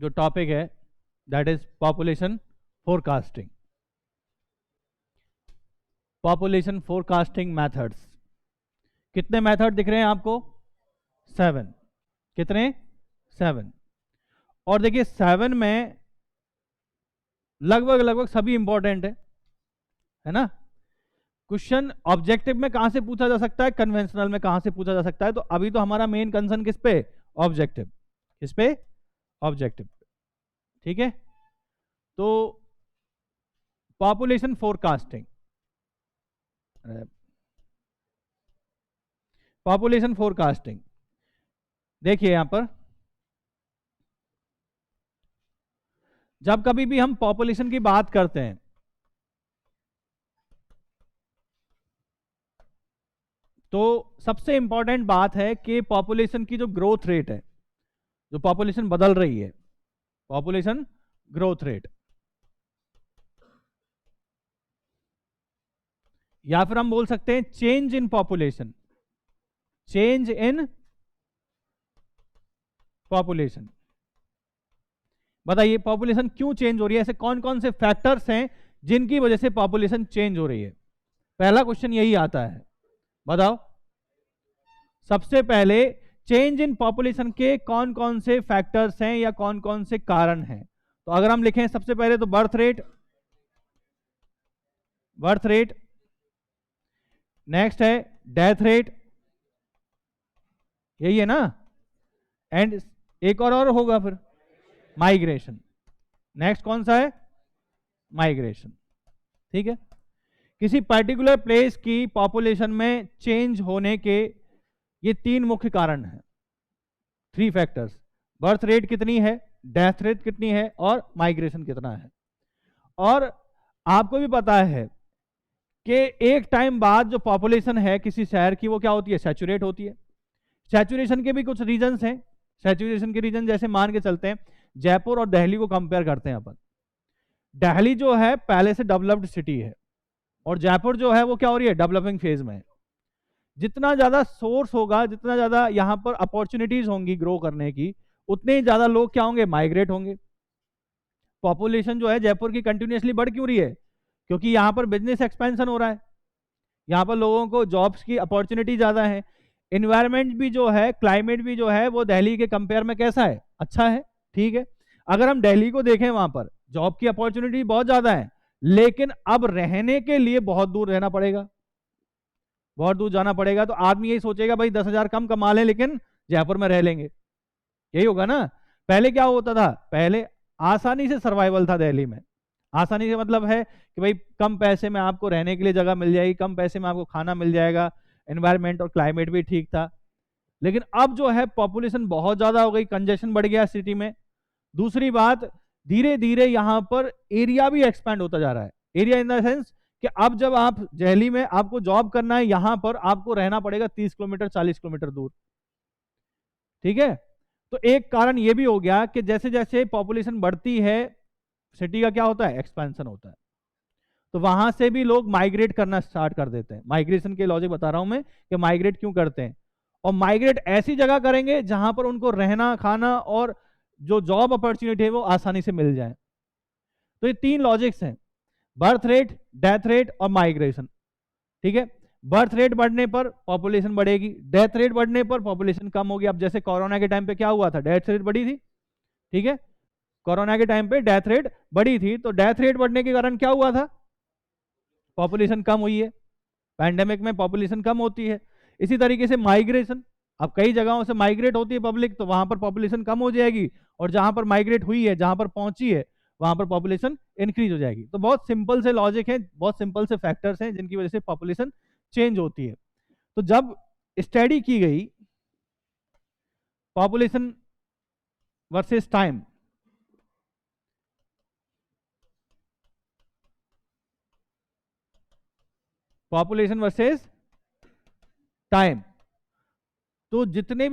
जो टॉपिक है that is population forecasting. Population forecasting methods. कितने मेथड दिख रहे हैं आपको? 7। कितने? 7। और देखिए 7 में लगभग सभी इंपॉर्टेंट है ना। क्वेश्चन ऑब्जेक्टिव में कहां से पूछा जा सकता है, कन्वेंशनल में कहां से पूछा जा सकता है। तो अभी तो हमारा मेन कंसर्न किस पे? ऑब्जेक्टिव। किस पे? ऑब्जेक्टिव। ठीक है, तो पॉपुलेशन फोरकास्टिंग। पॉपुलेशन फोरकास्टिंग देखिए यहां पर, जब कभी भी हम पॉपुलेशन की बात करते हैं तो सबसे इंपॉर्टेंट बात है कि पॉपुलेशन की जो ग्रोथ रेट है, जो पॉपुलेशन बदल रही है, पॉपुलेशन ग्रोथ रेट, या फिर हम बोल सकते हैं change in population. Change in population. बताइए पॉपुलेशन क्यों चेंज हो रही है? ऐसे कौन कौन से फैक्टर्स हैं जिनकी वजह से पॉपुलेशन चेंज हो रही है? पहला क्वेश्चन यही आता है, बताओ। सबसे पहले चेंज इन पॉपुलेशन के कौन कौन से फैक्टर्स हैं या कौन कौन से कारण हैं? तो अगर हम लिखें सबसे पहले तो birth rate, birth rate, next है डेथ रेट, यही है ना, एंड एक और होगा फिर माइग्रेशन। नेक्स्ट कौन सा है? माइग्रेशन। ठीक है, किसी पर्टिकुलर प्लेस की पॉपुलेशन में चेंज होने के ये 3 मुख्य कारण हैं, 3 फैक्टर्स। बर्थ रेट कितनी है, डेथ रेट कितनी है, और माइग्रेशन कितना है। और आपको भी पता है कि एक टाइम बाद जो पॉपुलेशन है किसी शहर की वो क्या होती है? सैचुरेट होती है। सैचुरेशन के भी कुछ रीजंस हैं। सैचुरेशन के रीजन जैसे मान के चलते हैं, जयपुर और दिल्ली को कंपेयर करते हैं अपन। दिल्ली जो है पहले से डेवलप्ड सिटी है और जयपुर जो है वो क्या हो रही है? डेवलपिंग फेज में है। जितना ज्यादा सोर्स होगा, जितना ज्यादा यहां पर अपॉर्चुनिटीज होंगी ग्रो करने की, उतने ही ज्यादा लोग क्या होंगे? माइग्रेट होंगे। पॉपुलेशन जो है जयपुर की कंटिन्यूसली बढ़ क्यों रही है? क्योंकि यहां पर बिजनेस एक्सपेंशन हो रहा है, यहां पर लोगों को जॉब्स की अपॉर्चुनिटी ज्यादा है। इन्वायरमेंट भी जो है, क्लाइमेट भी जो है वो दिल्ली के कंपेयर में कैसा है? अच्छा है। ठीक है, अगर हम दिल्ली को देखें वहां पर जॉब की अपॉर्चुनिटी बहुत ज्यादा है, लेकिन अब रहने के लिए बहुत दूर रहना पड़ेगा, बहुत दूर जाना पड़ेगा। तो आदमी यही सोचेगा भाई 10,000 कम कमा लें लेकिन जयपुर में रह लेंगे, यही होगा ना। पहले क्या होता था? पहले आसानी से सर्वाइवल था दिल्ली में। आसानी से मतलब है कि भाई कम पैसे में आपको रहने के लिए जगह मिल जाएगी, कम पैसे में आपको खाना मिल जाएगा, एनवायरमेंट और क्लाइमेट भी ठीक था। लेकिन अब जो है पॉपुलेशन बहुत ज्यादा हो गई, कंजेशन बढ़ गया सिटी में। दूसरी बात, धीरे धीरे यहां पर एरिया भी एक्सपैंड होता जा रहा है। एरिया इन द सेंस कि अब जब आप दिल्ली में आपको जॉब करना है, यहां पर आपको रहना पड़ेगा 30 किलोमीटर 40 किलोमीटर दूर। ठीक है, तो एक कारण यह भी हो गया कि जैसे जैसे पॉपुलेशन बढ़ती है सिटी का क्या होता है? एक्सपेंशन होता है। तो वहां से भी लोग माइग्रेट करना स्टार्ट कर देते हैं। माइग्रेशन के लॉजिक बता रहा हूं मैं कि माइग्रेट क्यों करते हैं। और माइग्रेट ऐसी जगह करेंगे जहां पर उनको रहना, खाना और जो जॉब अपॉर्चुनिटी है वो आसानी से मिल जाए। तो ये 3 लॉजिक्स हैं, बर्थ रेट, डेथ रेट और माइग्रेशन। ठीक है, बर्थ रेट बढ़ने पर पॉपुलेशन बढ़ेगी, डेथ रेट बढ़ने पर पॉपुलेशन कम होगी। अब जैसे कोरोना के टाइम पे क्या हुआ था? डेथ रेट बढ़ी थी। ठीक है, कोरोना के टाइम पे डेथ रेट बढ़ी थी, तो डेथ रेट बढ़ने के कारण क्या हुआ था? पॉपुलेशन कम हुई है। पैंडेमिक में पॉपुलेशन कम होती है। इसी तरीके से माइग्रेशन, अब कई जगहों से माइग्रेट होती है पब्लिक, तो वहां पर पॉपुलेशन कम हो जाएगी, और जहां पर माइग्रेट हुई है, जहां पर पहुंची है, वहां पर पॉपुलेशन इंक्रीज हो जाएगी। तो बहुत सिंपल से लॉजिक है, बहुत सिंपल से फैक्टर्स हैं जिनकी वजह से पॉपुलेशन चेंज होती है। तो जब स्टडी की गई population versus time, population versus time, तो जितने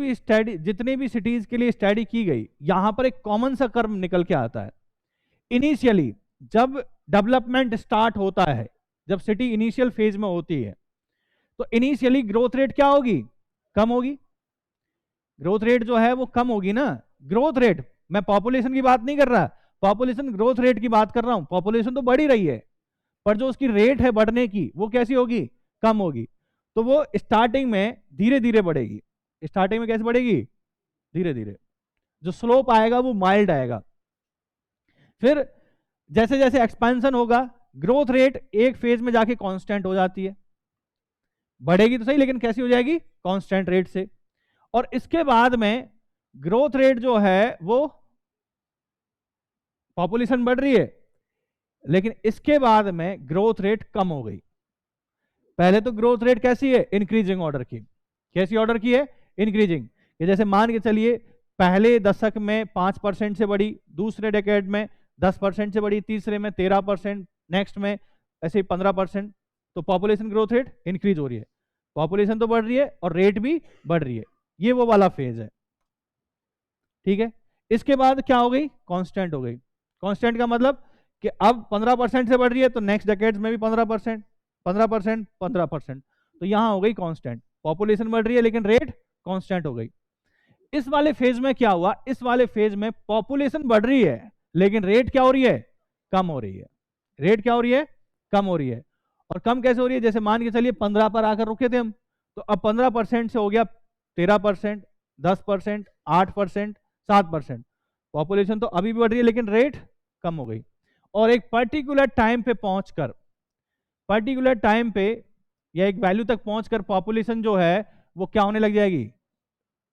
भी सिटीज के लिए स्टडी की गई, यहां पर एक कॉमन सा कर्व निकल के आता है। इनिशियली जब डेवलपमेंट स्टार्ट होता है, जब सिटी इनिशियल फेज में होती है, तो इनिशियली ग्रोथ रेट क्या होगी? कम होगी। ग्रोथ रेट जो है वो कम होगी ना। ग्रोथ रेट मैं पॉपुलेशन की बात नहीं कर रहा, पॉपुलेशन ग्रोथ रेट की बात कर रहा हूं। पॉपुलेशन तो बढ़ ही रही है, पर जो उसकी रेट है बढ़ने की वो कैसी होगी, कम होगी। तो वो स्टार्टिंग में धीरे धीरे बढ़ेगी। स्टार्टिंग में कैसे बढ़ेगी, धीरे धीरे। जो स्लोप आएगा वो माइल्ड आएगा। फिर जैसे जैसे एक्सपेंशन होगा, ग्रोथ रेट एक फेज में जाके कांस्टेंट हो जाती है, बढ़ेगी तो सही लेकिन कैसी हो जाएगी, कांस्टेंट रेट से। और इसके बाद में ग्रोथ रेट जो है वो, पॉपुलेशन बढ़ रही है लेकिन इसके बाद में ग्रोथ रेट कम हो गई। पहले तो ग्रोथ रेट कैसी है, इंक्रीजिंग ऑर्डर की। कैसी ऑर्डर की है, इंक्रीजिंग। ये जैसे मान के चलिए पहले दशक में 5% से बढ़ी, दूसरे डेकेड में 10% से बढ़ी, तीसरे में 13%, नेक्स्ट में ऐसे 15%। तो पॉपुलेशन ग्रोथ रेट इंक्रीज हो रही है, पॉपुलेशन तो बढ़ रही है और रेट भी बढ़ रही है। ये वो वाला फेज है, ठीक है। इसके बाद क्या हो गई, कांस्टेंट हो गई। कांस्टेंट का मतलब कि अब 15% से बढ़ रही है तो नेक्स्ट डेकेड्स में भी 15%, 15%, 15%। तो यहां हो गई कांस्टेंट। पॉपुलेशन बढ़ रही है लेकिन रेट कांस्टेंट हो गई। इस वाले फेज में क्या हुआ, इस वाले फेज में पॉपुलेशन बढ़ रही है लेकिन रेट क्या हो रही है, कम हो रही है। रेट क्या हो रही है, कम हो रही है। और कम कैसे हो रही है, जैसे मान के चलिए 15 पर आकर रुके थे हम, तो अब 15% से हो गया 13%, 10%, 8%, 7%। पॉपुलेशन तो अभी भी बढ़ रही है लेकिन रेट कम हो गई। और एक पर्टिकुलर टाइम पे पहुंचकर, पर्टिकुलर टाइम पे या एक वैल्यू तक पहुंचकर पॉपुलेशन जो है वो क्या होने लग जाएगी,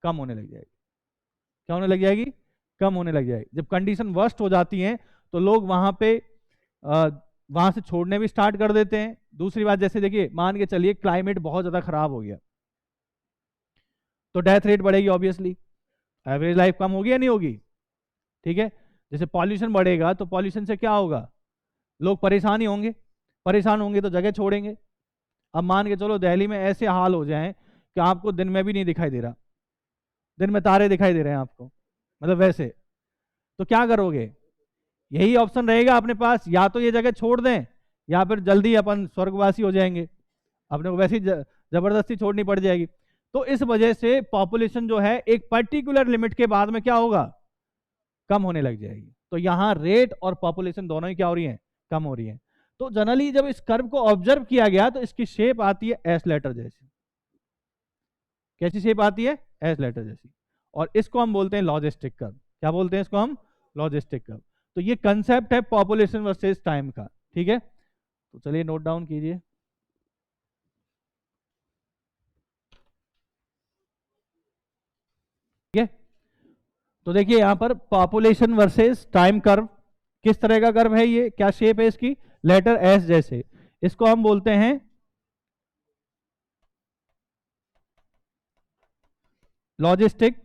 कम होने लग जाएगी। क्या होने लग जाएगी, कम होने लग जाएगी। जब कंडीशन वर्स्ट हो जाती है तो लोग वहां पे वहां से छोड़ने भी स्टार्ट कर देते हैं। दूसरी बात, जैसे देखिए मान के चलिए क्लाइमेट बहुत ज्यादा खराब हो गया तो डेथ रेट बढ़ेगी ऑब्वियसली, एवरेज लाइफ कम होगी या नहीं होगी, ठीक है। जैसे पॉल्यूशन बढ़ेगा तो पॉल्यूशन से क्या होगा, लोग परेशान ही होंगे, परेशान होंगे तो जगह छोड़ेंगे। अब मान के चलो दिल्ली में ऐसे हाल हो जाए कि आपको दिन में भी नहीं दिखाई दे रहा, दिन में तारे दिखाई दे रहे हैं आपको, मतलब वैसे, तो क्या करोगे, यही ऑप्शन रहेगा अपने पास, या तो ये जगह छोड़ दें या फिर जल्दी अपन स्वर्गवासी हो जाएंगे, अपने को वैसे ही जबरदस्ती छोड़नी पड़ जाएगी। तो इस वजह से पॉपुलेशन जो है एक पर्टिकुलर लिमिट के बाद में क्या होगा, कम होने लग जाएगी। तो यहां रेट और पॉपुलेशन दोनों ही क्या हो रही है, कम हो रही है। तो जनरली जब इस कर्व को ऑब्जर्व किया गया तो इसकी शेप आती है एस लेटर जैसी। कैसी शेप आती है, एस लेटर जैसी। और इसको हम बोलते हैं लॉजिस्टिक कर्व। क्या बोलते हैं इसको हम, लॉजिस्टिक कर्व। तो ये कंसेप्ट है पॉपुलेशन वर्सेस टाइम का, ठीक है। तो चलिए नोट डाउन कीजिए। ठीक है, तो देखिए यहां पर पॉपुलेशन वर्सेस टाइम कर्व, किस तरह का कर्व है ये, क्या शेप है इसकी, लेटर एस जैसे। इसको हम बोलते हैं लॉजिस्टिक,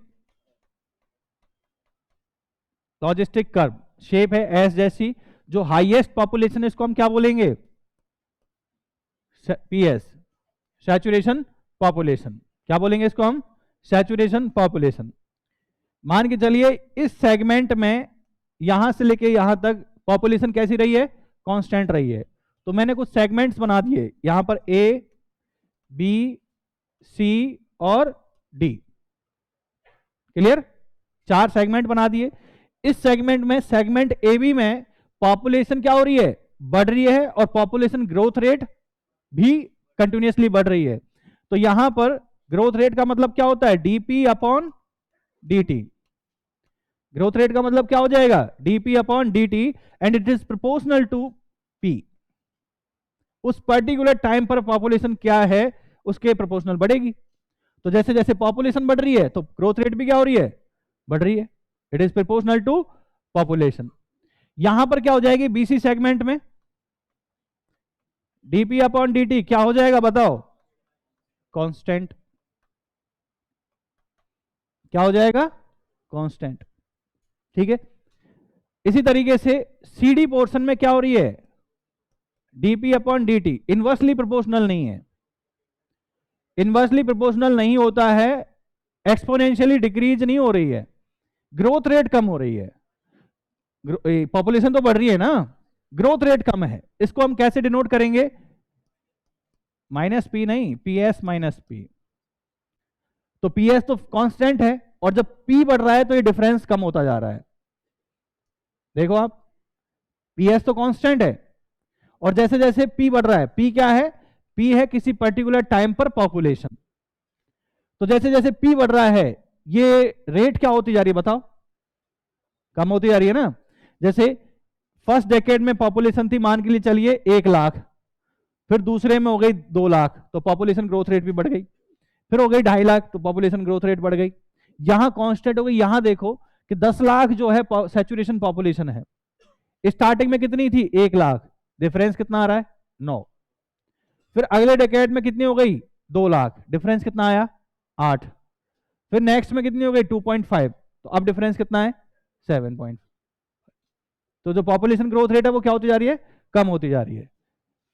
लॉजिस्टिक कर्व। शेप है एस जैसी। जो हाईएस्ट पॉपुलेशन है इसको हम क्या बोलेंगे, पीएस, सैचुरेशन पॉपुलेशन। क्या बोलेंगे इसको हम, सैचुरेशन पॉपुलेशन। मान के चलिए इस सेगमेंट में यहां से लेके यहां तक पॉपुलेशन कैसी रही है, कांस्टेंट रही है। तो मैंने कुछ सेगमेंट्स बना दिए यहां पर, ए, बी, सी और डी। क्लियर, 4 सेगमेंट बना दिए। इस सेगमेंट में, सेगमेंट ए बी में पॉपुलेशन क्या हो रही है, बढ़ रही है और पॉपुलेशन ग्रोथ रेट भी कंटिन्यूअसली बढ़ रही है। तो यहां पर ग्रोथ रेट का मतलब क्या होता है, d p upon dt। Growth rate का मतलब क्या हो जाएगा, dp upon dt, and it is proportional to p। उस पर्टिकुलर टाइम पर पॉपुलेशन क्या है उसके प्रोपोर्शनल बढ़ेगी। तो जैसे जैसे पॉपुलेशन बढ़ रही है तो ग्रोथ रेट भी क्या हो रही है, बढ़ रही है। It is proportional to population. यहां पर क्या हो जाएगी, बीसी सेगमेंट में dp अपॉन dt क्या हो जाएगा बताओ, कांस्टेंट। क्या हो जाएगा, कांस्टेंट, ठीक है। इसी तरीके से सीडी पोर्शन में क्या हो रही है, dp upon dt inversely proportional नहीं है। इनवर्सली प्रोपोर्शनल नहीं होता है, एक्सपोनेंशियली डिक्रीज नहीं हो रही है, ग्रोथ रेट कम हो रही है। पॉपुलेशन तो बढ़ रही है ना, ग्रोथ रेट कम है। इसको हम कैसे डिनोट करेंगे, माइनस पी नहीं, पी एस माइनस पी। तो पी एस तो कांस्टेंट है और जब पी बढ़ रहा है तो ये डिफरेंस कम होता जा रहा है। देखो आप, PS तो कांस्टेंट है, और जैसे जैसे P बढ़ रहा है, P क्या है? P है किसी पर्टिकुलर टाइम पर पॉपुलेशन। तो जैसे जैसे P बढ़ रहा है, ये रेट क्या होती जा रही है बताओ? कम होती जा रही है ना। जैसे फर्स्ट डेकेड में पॉपुलेशन थी, मान के लिए चलिए 1 लाख, फिर दूसरे में हो गई 2 लाख, तो पॉपुलेशन ग्रोथ रेट भी बढ़ गई। फिर हो गई 2.5 लाख, तो पॉपुलेशन ग्रोथ रेट बढ़ गई। यहां कांस्टेंट हो गई। यहां देखो कि 10 लाख जो है सैचुरेशन पॉपुलेशन है, स्टार्टिंग में कितनी थी? 1 लाख, डिफरेंस कितना आ रहा है? 9। फिर अगले डेकेड में कितनी हो गई? 2 लाख, डिफरेंस कितना आया? 8। फिर नेक्स्ट में कितनी हो गई? 2.5, तो अब डिफरेंस कितना है? 7. तो जो पॉपुलेशन ग्रोथ रेट है वो क्या होती जा रही है? कम होती जा रही है।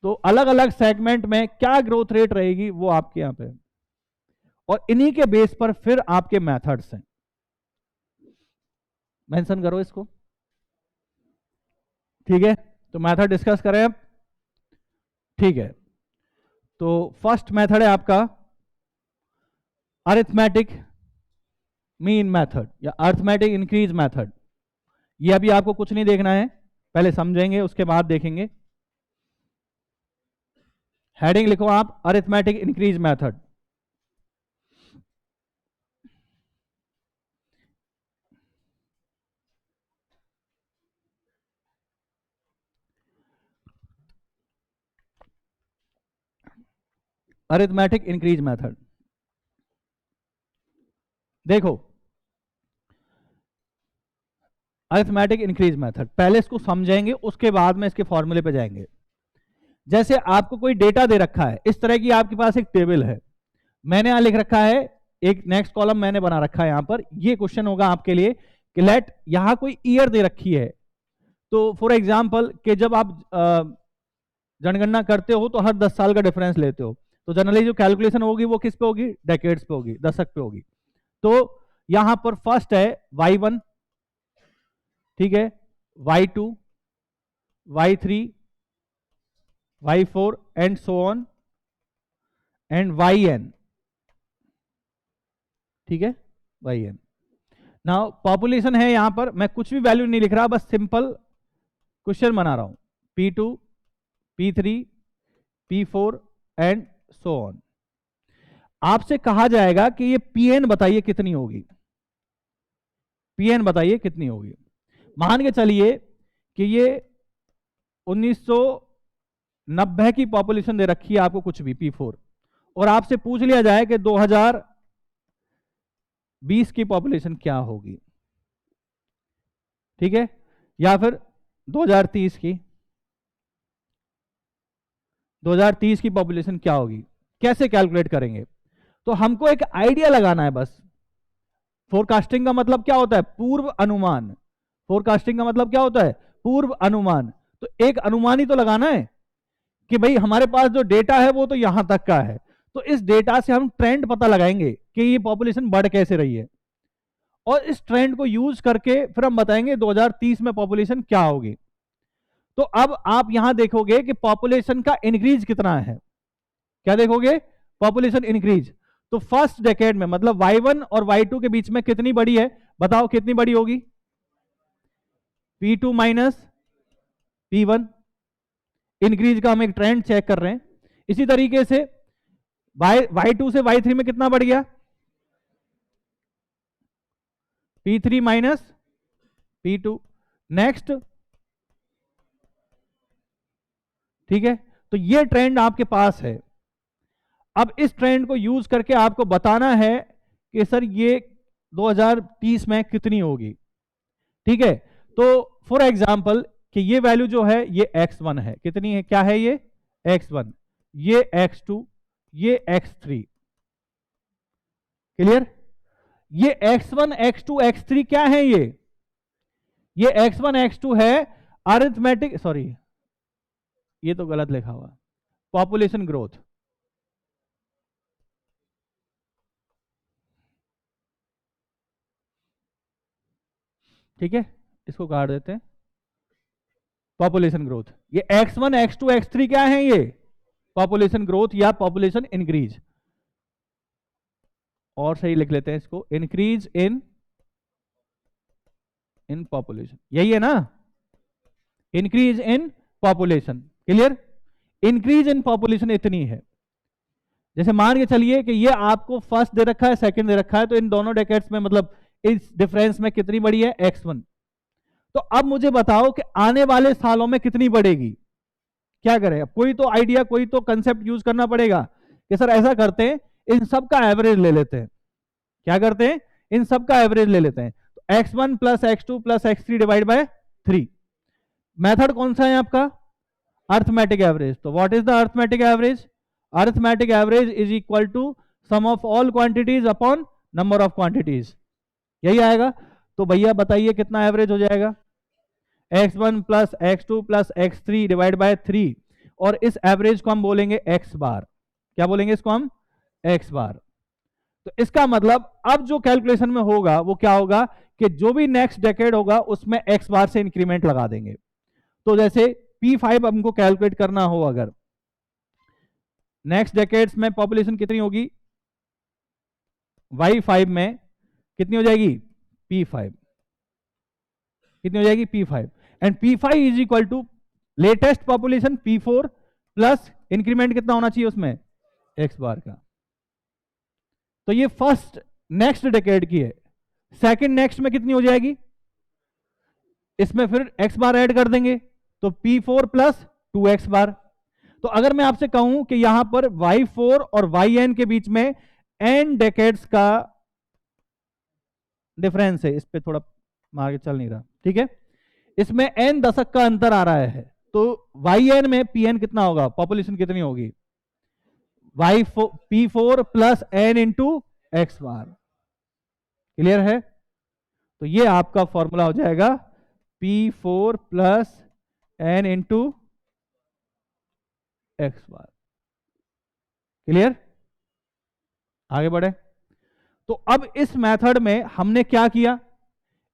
तो अलग अलग सेगमेंट में क्या ग्रोथ रेट रहेगी वो आपके यहां पे, और इन्हीं के बेस पर फिर आपके मेथड्स हैं। मेंशन करो इसको, ठीक है? तो मेथड डिस्कस करें अब, ठीक है? तो फर्स्ट मेथड है आपका अरिथमेटिक मीन मेथड या अरिथमेटिक इंक्रीज मेथड। ये अभी आपको कुछ नहीं देखना है, पहले समझेंगे उसके बाद देखेंगे। हेडिंग लिखो आप, arithmetic increase method. Arithmetic increase method, देखो अरिथमेटिक इंक्रीज मेथड, पहले इसको समझेंगे उसके बाद में इसके फॉर्मूले पे जाएंगे। जैसे आपको कोई डेटा दे रखा है, इस तरह की आपके पास एक टेबल है, मैंने यहां लिख रखा है, एक नेक्स्ट कॉलम मैंने बना रखा है यहां पर। ये क्वेश्चन होगा आपके लिए कि लेट यहां कोई ईयर दे रखी है, तो फॉर एग्जांपल कि जब आप जनगणना करते हो तो हर 10 साल का डिफरेंस लेते हो, तो जनरली जो कैलकुलेशन होगी वो किस पे होगी? डेकेड्स पे होगी, दशक पे होगी। तो यहां पर फर्स्ट है y1, ठीक है, y2, y3, y4 and so on and yn, ठीक है, yn। नाउ पॉपुलेशन है यहां पर, मैं कुछ भी वैल्यू नहीं लिख रहा, बस सिंपल क्वेश्चन बना रहा हूं, P2, P3, P4 and so on. आपसे कहा जाएगा कि ये Pn बताइए कितनी होगी, Pn बताइए कितनी होगी। मान के चलिए कि ये 1990 की पॉपुलेशन दे रखी है आपको, कुछ भी P4, और आपसे पूछ लिया जाए कि 2020 की पॉपुलेशन क्या होगी, ठीक है, या फिर 2030 की, 2030 की पॉपुलेशन क्या होगी, कैसे कैलकुलेट करेंगे? तो हमको एक आइडिया लगाना है बस। फोरकास्टिंग का मतलब क्या होता है? पूर्व अनुमान। फोरकास्टिंग का मतलब क्या होता है? पूर्व अनुमान। तो एक अनुमान ही तो लगाना है कि भाई हमारे पास जो डेटा है वो तो यहां तक का है, तो इस डेटा से हम ट्रेंड पता लगाएंगे कि ये पॉपुलेशन बढ़ कैसे रही है, और इस ट्रेंड को यूज करके फिर हम बताएंगे 2030 में पॉपुलेशन क्या होगी। तो अब आप यहां देखोगे कि पॉपुलेशन का इंक्रीज कितना है। क्या देखोगे? Population increase. तो फर्स्ट डेकेड में मतलब y1 और y2 के बीच में कितनी बड़ी है? बताओ कितनी बड़ी होगी? P2 minus P1। इंक्रीज का हम एक ट्रेंड चेक कर रहे हैं। इसी तरीके से y2 से y3 में कितना बढ़ गया? P3 minus P2। नेक्स्ट, ठीक है, तो ये ट्रेंड आपके पास है। अब इस ट्रेंड को यूज करके आपको बताना है कि सर ये 2030 में कितनी होगी, ठीक है? तो फॉर एग्जांपल कि ये वैल्यू जो है ये x1 है, कितनी है? क्या है ये? x1, ये x2, ये x3। क्लियर? ये x1, x2, x3 क्या है? ये x1, x2 है अरिथमेटिक, सॉरी ये तो गलत लिखा हुआ, पॉपुलेशन ग्रोथ। ठीक है, इसको काट देते हैं। पॉपुलेशन ग्रोथ, ये x1, x2, x3 क्या है? ये पॉपुलेशन ग्रोथ या पॉपुलेशन इंक्रीज, और सही लिख लेते हैं इसको, इंक्रीज इन पॉपुलेशन, यही है ना? Increase in population, clear. Increase in population इतनी है, जैसे मान के चलिए कि ये आपको फर्स्ट दे रखा है, सेकंड दे रखा है, तो इन दोनों डेकेड्स में मतलब इस डिफरेंस में कितनी बड़ी है, x1। तो अब मुझे बताओ कि आने वाले सालों में कितनी बढ़ेगी। क्या करें, अब कोई तो आइडिया, कोई तो कंसेप्ट यूज करना पड़ेगा कि सर ऐसा करते हैं, इन सब का एवरेज ले लेते हैं। क्या करते हैं, इन सब का एवरेज ले लेते हैं। तो x1 plus x2 plus x3 divide by 3। Method कौन सा है आपका, अर्थमेटिक एवरेज। तो what is the arithmetic average, arithmetic average is equal to sum of all quantities upon number of quantities, यही आएगा। तो भैया बताइए कितना एवरेज हो जाएगा, x1 plus x2 plus x3 divide by 3, और इस एवरेज को हम बोलेंगे x बार। क्या बोलेंगे इसको हम, x बार। तो इसका मतलब अब जो कैलकुलेशन में होगा वो क्या होगा कि जो भी नेक्स्ट डेकेड होगा उसमें x बार से इंक्रीमेंट लगा देंगे। तो जैसे P5 हमको कैलकुलेट करना हो, अगर नेक्स्ट डेकेड्स में पॉपुलेशन कितनी होगी, Y5 में कितनी हो जाएगी, P5, कितनी हो जाएगी, P5। And P5 is equal to latest population P4 plus increment कितना होना चाहिए उसमें, x बार का। तो ये फर्स्ट नेक्स्ट डेकेड की है। सेकंड नेक्स्ट में कितनी हो जाएगी, इसमें फिर x बार ऐड कर देंगे, तो P4 प्लस 2x बार। तो अगर मैं आपसे कहूं कि यहां पर Y4 और YN के बीच में n डेकेड्स का डिफरेंस है, इस पे थोड़ा मार्केट चल नहीं रहा, ठीक है, इसमें n दशक का अंतर आ रहा है, तो YN में PN कितना होगा, पॉपुलेशन कितनी होगी, P4 plus n into x bar. Clear है। तो ये आपका फॉर्मूला हो जाएगा P4 plus n into x bar. Clear, आगे बढ़े। तो अब इस मेथड में हमने क्या किया,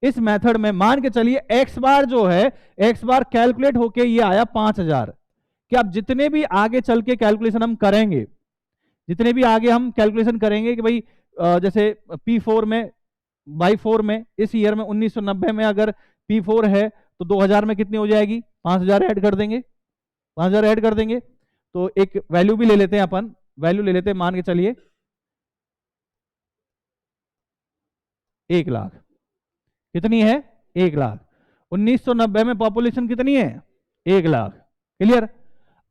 इस मेथड में मान के चलिए एक्स बार जो है, एक्स बार कैलकुलेट होके ये आया 5000। कि अब जितने भी आगे चल के कैलकुलेशन हम करेंगे, जितने भी आगे हम कैलकुलेशन करेंगे कि भाई जैसे P4 में Y4 में इस ईयर में 1990 में अगर P4 है तो 2000 में कितनी हो जाएगी, 5000 ऐड कर देंगे, 5000 ऐड कर देंगे। तो एक वैल्यू भी ले लेते हैं अपन, वैल्यू ले लेते हैं, मान के चलिए 1 लाख। कितनी है, 1 लाख। 1990 में पॉपुलेशन कितनी है, 1 लाख। क्लियर।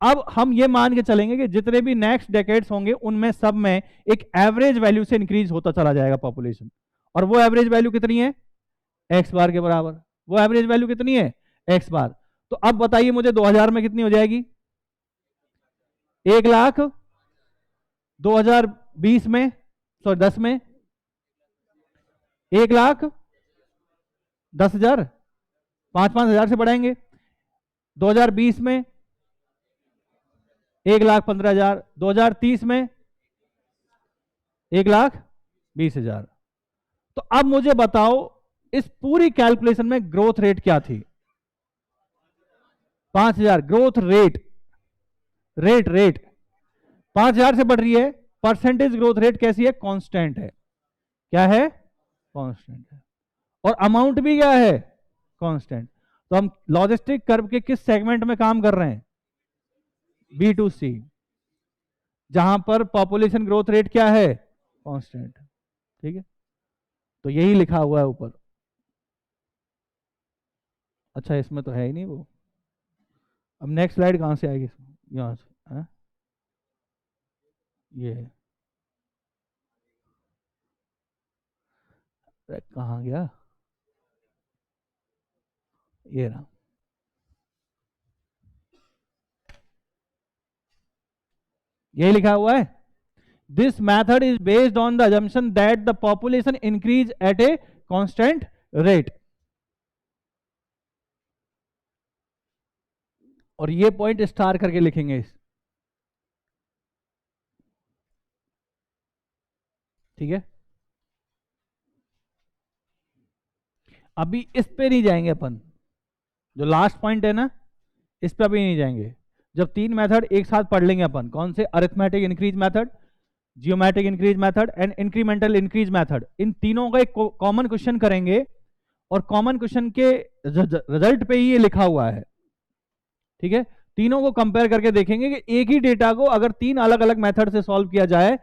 अब हम ये मान के चलेंगे कि जितने भी नेक्स्ट डेकेड्स होंगे उनमें सब में एक एवरेज वैल्यू से इंक्रीज होता चला जाएगा पॉपुलेशन, और वो एवरेज वैल्यू कितनी है, एक्स बार के बराबर। वो एवरेज वैल्यू कितनी है, एक्स बार। तो अब बताइए मुझे 2000 में कितनी हो जाएगी, 1 लाख। 2020 में, सॉरी 10 में 1 लाख 10,000, 5-5 हजार से बढ़ाएंगे। 2020 में 1 लाख 15,000। 2030 में 1 लाख 20,000। तो अब मुझे बताओ इस पूरी कैलकुलेशन में ग्रोथ रेट क्या थी, 5000। ग्रोथ रेट, रेट 5000 से बढ़ रही है। परसेंटेज ग्रोथ रेट कैसी है, कांस्टेंट है। क्या है, कांस्टेंट है। और अमाउंट भी क्या है, कांस्टेंट। तो हम लॉजिस्टिक कर्व के किस सेगमेंट में काम कर रहे हैं, B2C, जहां पर पॉपुलेशन ग्रोथ रेट क्या है, कांस्टेंट। ठीक है, तो यही लिखा हुआ है ऊपर। अच्छा इसमें तो है ही नहीं वो। अब नेक्स्ट स्लाइड कहां से आएगी, यहां से है? ये है, कहां गया, ये रहा। यही लिखा हुआ है, this method is based on the assumption that the population increase at a constant rate. और ये पॉइंट स्टार करके लिखेंगे इस, ठीक है। अभी इस पे नहीं जाएंगे अपन, जो लास्ट पॉइंट है ना, इस पे अभी नहीं जाएंगे। जब 3 मेथड एक साथ पढ़ लेंगे अपन, कौन से, arithmetic increase method, geometric increase method and incremental increase method, इन तीनों का एक कॉमन क्वेश्चन करेंगे। और कॉमन क्वेश्चन के रिजल्ट पे ही ये लिखा हुआ है, ठीक है, तीनों को कंपेयर करके देखेंगे कि एक ही डेटा को अगर 3 अलग अलग मेथड से सॉल्व किया जाए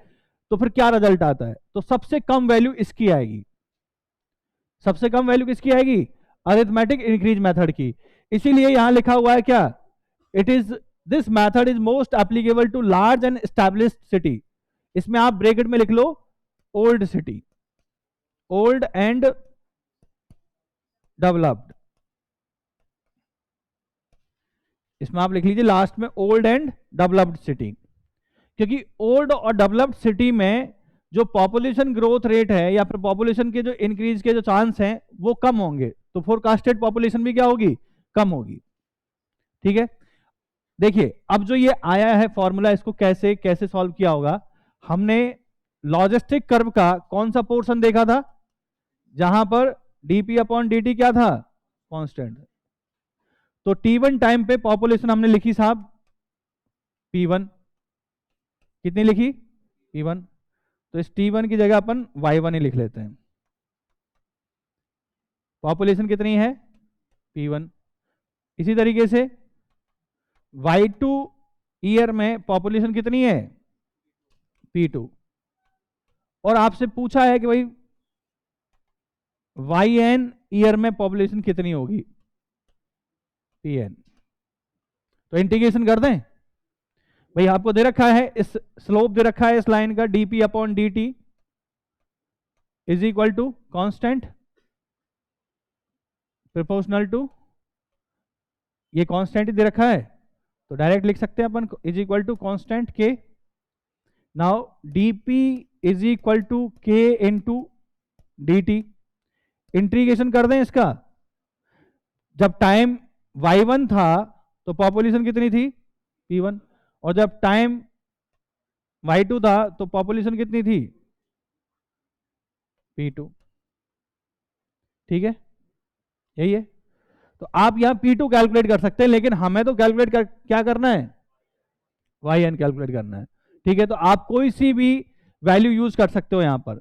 तो फिर क्या रिजल्ट आता है। तो सबसे कम वैल्यू इसकी आएगी, सबसे कम वैल्यू किसकी आएगी, अरिथमेटिक इंक्रीज मेथड की। इसीलिए यहां लिखा हुआ है क्या, it is this method is most applicable to large and established city. इसमें आप ब्रैकेट में लिख लो old city, old and developed, इसमें आप लिख लीजिए लास्ट में ओल्ड एंड डेवलप्ड सिटी, क्योंकि ओल्ड और डेवलप्ड सिटी में जो पॉपुलेशन ग्रोथ रेट है या फिर पॉपुलेशन के जो इंक्रीज के जो चांस हैं वो कम होंगे, तो फोरकास्टेड पॉपुलेशन भी क्या होगी, कम होगी। ठीक है, देखिए अब जो ये आया है फॉर्मूला, इसको कैसे कैसे सॉल्व किया होगा। हमने लॉजिस्टिक कर्व का कौन सा पोर्शन देखा था, जहां पर dp अपॉन dt क्या था, कांस्टेंट। तो t1 टाइम पे पॉपुलेशन हमने लिखी साहब p1, कितनी लिखी, p1। तो इस t1 की जगह अपन y1 ही लिख लेते हैं। पॉपुलेशन कितनी है, p1। इसी तरीके से y2 ईयर में पॉपुलेशन कितनी है, p2। और आपसे पूछा है कि भाई yn ईयर में पॉपुलेशन कितनी होगी, pn। तो इंटीग्रेशन कर दें भाई, आपको दे रखा है, इस स्लोप दे रखा है इस लाइन का dp upon dt is equal to constant proportional to, ये कांस्टेंट ही दे रखा है तो डायरेक्ट लिख सकते हैं अपन is equal to constant k। Now dp is equal to k into dt। Integration कर दें इसका, जब टाइम y1 था तो पॉपुलेशन कितनी थी, p1, और जब टाइम y2 था तो पॉपुलेशन कितनी थी, p2। ठीक है, यही है। तो आप यहां p2 कैलकुलेट कर सकते हैं, लेकिन हमें तो कैलकुलेट क्या करना है, yn कैलकुलेट करना है। ठीक है, तो आप कोई सी भी वैल्यू यूज कर सकते हो यहां पर,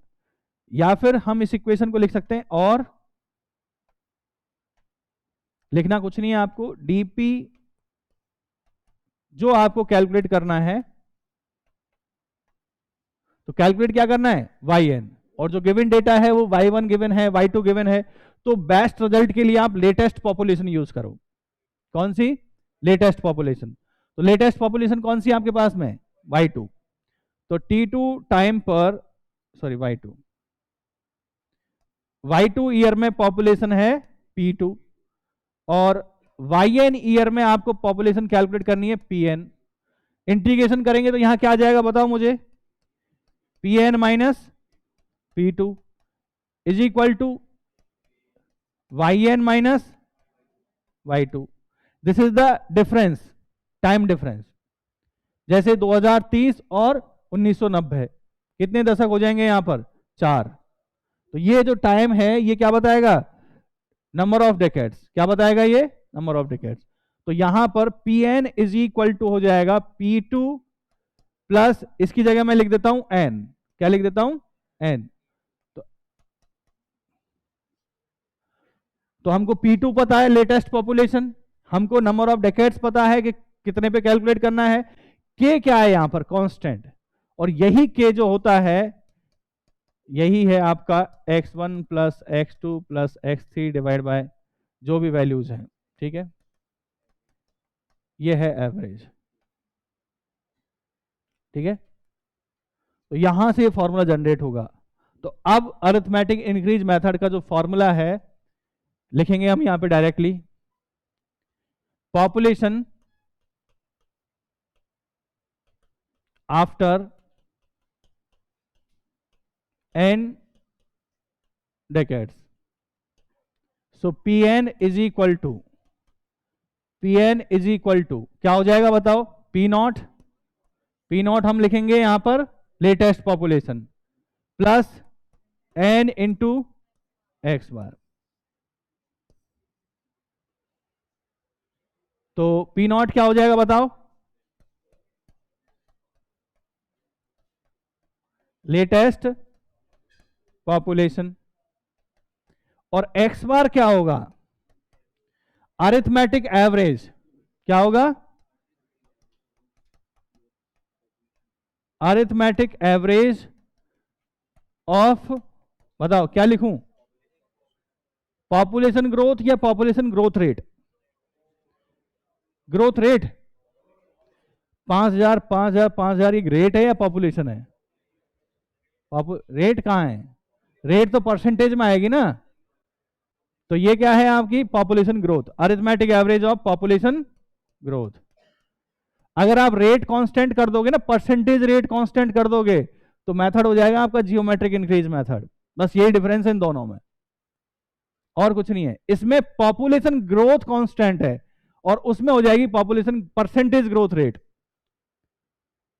या फिर हम इस इक्वेशन को लिख सकते हैं, और लिखना कुछ नहीं है आपको, dp जो आपको कैलकुलेट करना है, तो कैलकुलेट क्या करना है, yn, और जो गिवन डेटा है वो y1 गिवन है, y2 गिवन है। तो बेस्ट रिजल्ट के लिए आप लेटेस्ट पॉपुलेशन यूज करो। कौन सी, लेटेस्ट पॉपुलेशन। तो लेटेस्ट पॉपुलेशन कौन सी आपके पास में, y2। तो t2 टाइम पर, सॉरी y2 ईयर में पॉपुलेशन है p2, और yn ईयर में आपको पॉपुलेशन कैलकुलेट करनी है pn। इंटीग्रेशन करेंगे तो यहां क्या आ जाएगा बताओ मुझे, pn minus p2 is equal to yn minus y2। This is the difference, time difference. जैसे 2030 और 1990 कितने दशक हो जाएंगे यहां पर, 4। तो ये जो टाइम है ये क्या बताएगा, नंबर ऑफ डेकेड्स, क्या बताएगा ये, नंबर ऑफ डेकेड्स। तो यहां पर pn इज इक्वल टू हो जाएगा p2 प्लस, इसकी जगह मैं लिख देता हूं n, क्या लिख देता हूं, n। तो हमको P2 पता है लेटेस्ट पॉपुलेशन, हमको नंबर ऑफ डेकेड्स पता है कि कितने पे कैलकुलेट करना है, K क्या है यहां पर, कांस्टेंट। और यही K जो होता है यही है आपका x1 plus x2 plus x3 divide bye जो भी वैल्यूज हैं। ठीक है, ये है एवरेज। ठीक है, तो यहां से फॉर्मूला जनरेट होगा। तो अब अरिथमेटिक इंक्रीज मेथड का जो फॉर्मूला है लिखेंगे हम यहां पे directly, population after n decades। So pn is equal to, pn is equal to क्या हो जाएगा बताओ, p0, p0 हम लिखेंगे यहां पर latest population plus n into x bar. तो p0 क्या हो जाएगा बताओ, लेटेस्ट पॉपुलेशन, और x बार क्या होगा, अरिथमेटिक एवरेज। क्या होगा? अरिथमेटिक एवरेज ऑफ, बताओ क्या लिखूं, पॉपुलेशन ग्रोथ या population growth rate? Growth rate. 5,000 5,000 5,000 एक रेट है या पॉपुलेशन है? रेट कहां है? रेट तो परसेंटेज में आएगी ना। तो ये क्या है आपकी population growth, arithmetic average of population growth. अगर आप रेट कांस्टेंट कर दोगे ना, परसेंटेज रेट कांस्टेंट कर दोगे, तो मेथड हो जाएगा आपका जियोमेट्रिक इंक्रीज मेथड। बस यही डिफरेंस है इन दोनों में, और कुछ नहीं है। इसमें पॉपुलेशन ग्रोथ कांस्टेंट है और उसमें हो जाएगी पॉपुलेशन परसेंटेज ग्रोथ रेट।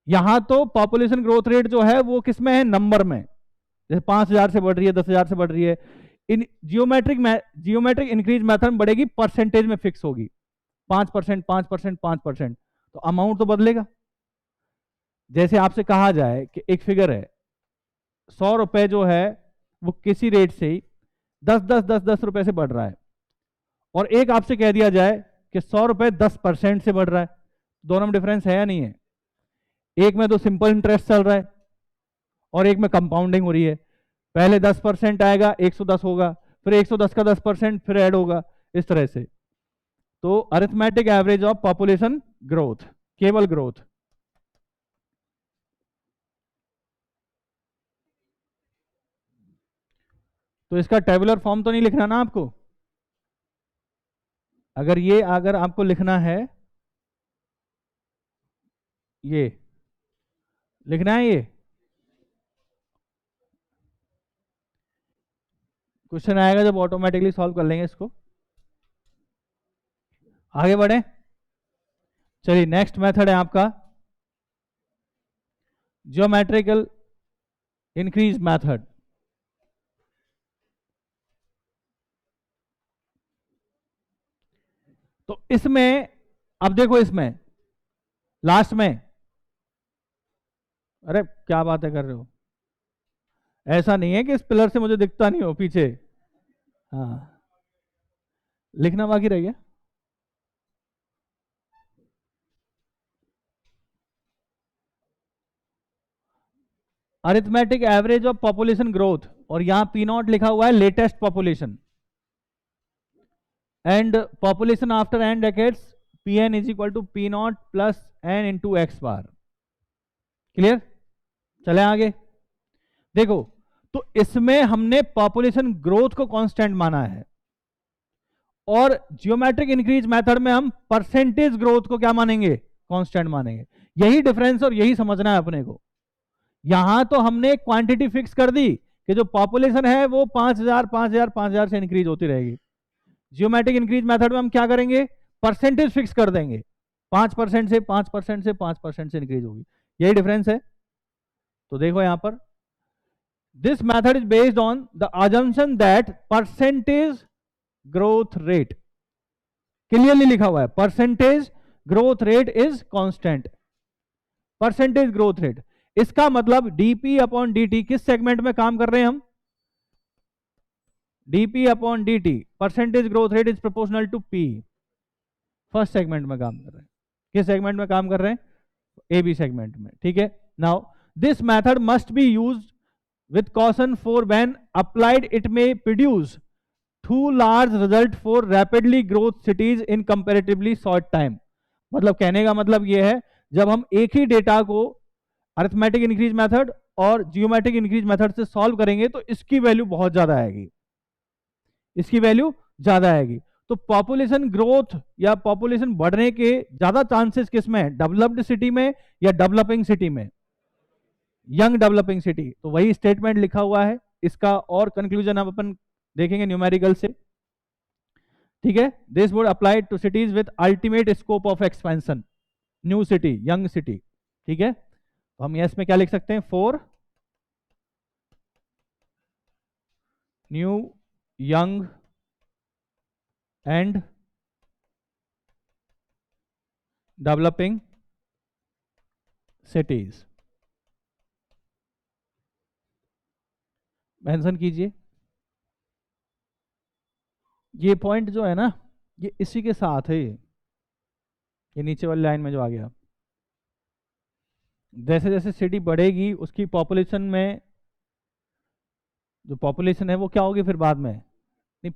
यहां तो पॉपुलेशन ग्रोथ रेट जो है वो किसमें है, नंबर में, जैसे 5,000 से बढ़ रही है, 10,000 से बढ़ रही है। इन जियोमेट्रिक इंक्रीज मेथड में बढ़ेगी, परसेंटेज में फिक्स होगी, 5%, 5%, 5%। तो अमाउंट तो बदलेगा। जैसे आपसे कहा जाए कि एक फिगर है, 100 रुपए जो है वो किसी रेट से ही 10 रुपए से बढ़ रहा है, और एक आपसे कह दिया जाए कि 100 रुपए 10% से बढ़ रहा है। दोनों में डिफरेंस है या नहीं है? एक में तो सिंपल इंटरेस्ट चल रहा है और एक में कंपाउंडिंग हो रही है। पहले 10% आएगा, 110 होगा, फिर 110 का 10% फिर ऐड होगा, इस तरह से। तो arithmetic average of population growth, केवल ग्रोथ। तो इसका टेबुलर फॉर्म तो नहीं लिखना ना आपको? अगर आपको लिखना है, ये लिखना है, ये क्वेश्चन आएगा जब ऑटोमेटिकली सॉल्व कर लेंगे इसको। आगे बढ़े, चलिए नेक्स्ट मेथड है आपका ज्योमेट्रिकल इंक्रीज मेथड। तो इसमें अब देखो, इसमें लास्ट में, अरे क्या बातें कर रहे हो, ऐसा नहीं है कि इस पिलर से मुझे दिखता नहीं हो पीछे। हाँ, लिखना बाकी रह गया। Arithmetic average of population growth, और यहां पी नॉट लिखा हुआ है latest population, and population after n decades p n is equal to P not plus n into x bar. Clear? चले आगे। देखो, तो इसमें हमने पॉपुलेशन ग्रोथ को कांस्टेंट माना है, और जियोमेट्रिक इंक्रीज मेथड में हम परसेंटेज ग्रोथ को क्या मानेंगे, कांस्टेंट मानेंगे। यही डिफरेंस और यही समझना है अपने को। यहां तो हमने क्वांटिटी फिक्स कर दी कि जो पॉपुलेशन है वो 5,000 5,000 5,000 से इंक्रीज होती रहेगी। जियोमेट्रिक इंक्रीज मेथड में हम क्या करेंगे, परसेंटेज फिक्स कर देंगे, 5% से 5% से 5% से इंक्रीज होगी। यही डिफरेंस है। तो देखो यहां पर, this method is based on the assumption that percentage growth rate, clearly लिखा हुआ है, percentage growth rate is constant. Percentage growth rate, इसका मतलब डीपी अपॉन डीटी, किस सेगमेंट में काम कर रहे हैं हम, d p upon d t, percentage growth rate is proportional to p. First segment में काम कर रहे हैं। किस सेगमेंट में काम कर रहे हैं, ए बी सेगमेंट में। ठीक है, now this method must be used with caution, for when applied it may produce too large result for rapidly growth cities in comparatively short time। मतलब कहने का मतलब यह है, जब हम एक ही डेटा को अरिथमेटिक इंक्रीज मेथड और जियोमेट्रिक इंक्रीज मेथड से सॉल्व करेंगे तो इसकी वैल्यू बहुत ज्यादा आएगी, इसकी वैल्यू ज्यादा आएगी। तो पॉपुलेशन ग्रोथ या पॉपुलेशन बढ़ने के ज्यादा चांसेस किसमें है, डेवलप्ड सिटी में या डेवलपिंग सिटी में, यंग डेवलपिंग सिटी। तो वही स्टेटमेंट लिखा हुआ है, इसका और कंक्लूजन हम अपन देखेंगे न्यूमेरिकल से। ठीक है, this would apply to cities with ultimate scope of expansion, new city, young city. ठीक है, तो हम यस में क्या लिख सकते हैं, for new young and developing cities, mention कीजिए। ये पॉइंट जो है ना, ये इसी के साथ है, ये नीचे वाली लाइन में जो आ गया, जैसे जैसे सिटी बढ़ेगी उसकी पॉपुलेशन में जो पॉपुलेशन है वो क्या होगी फिर बाद में, नहीं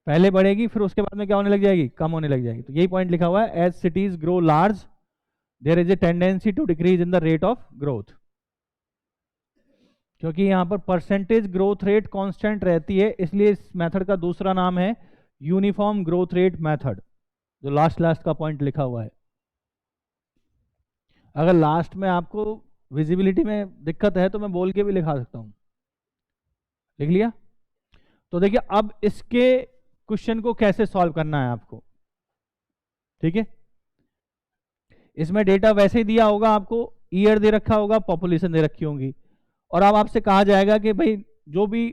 पहले बढ़ेगी फिर उसके बाद में क्या होने लग जाएगी, कम होने लग जाएगी। तो यही पॉइंट लिखा हुआ है, as cities grow large there is a tendency to decrease in the rate of growth, क्योंकि यहां पर परसेंटेज ग्रोथ रेट कांस्टेंट रहती है, इसलिए इस मेथड का दूसरा नाम है यूनिफॉर्म ग्रोथ रेट मेथड, जो लास्ट का पॉइंट लिखा हुआ है। अगर लास्ट में आपको विजिबिलिटी में दिक्कत है तो मैं बोल के भी लिखा सकता हूं, लिख लिया। तो देखिए अब इसके क्वेश्चन को कैसे सॉल्व करना है आपको, ठीक है। इसमें डेटा वैसे ही दिया होगा आपको, ईयर दे रखा होगा, पॉपुलेशन दे रखी होंगी, और अब आपसे कहा जाएगा कि भाई जो भी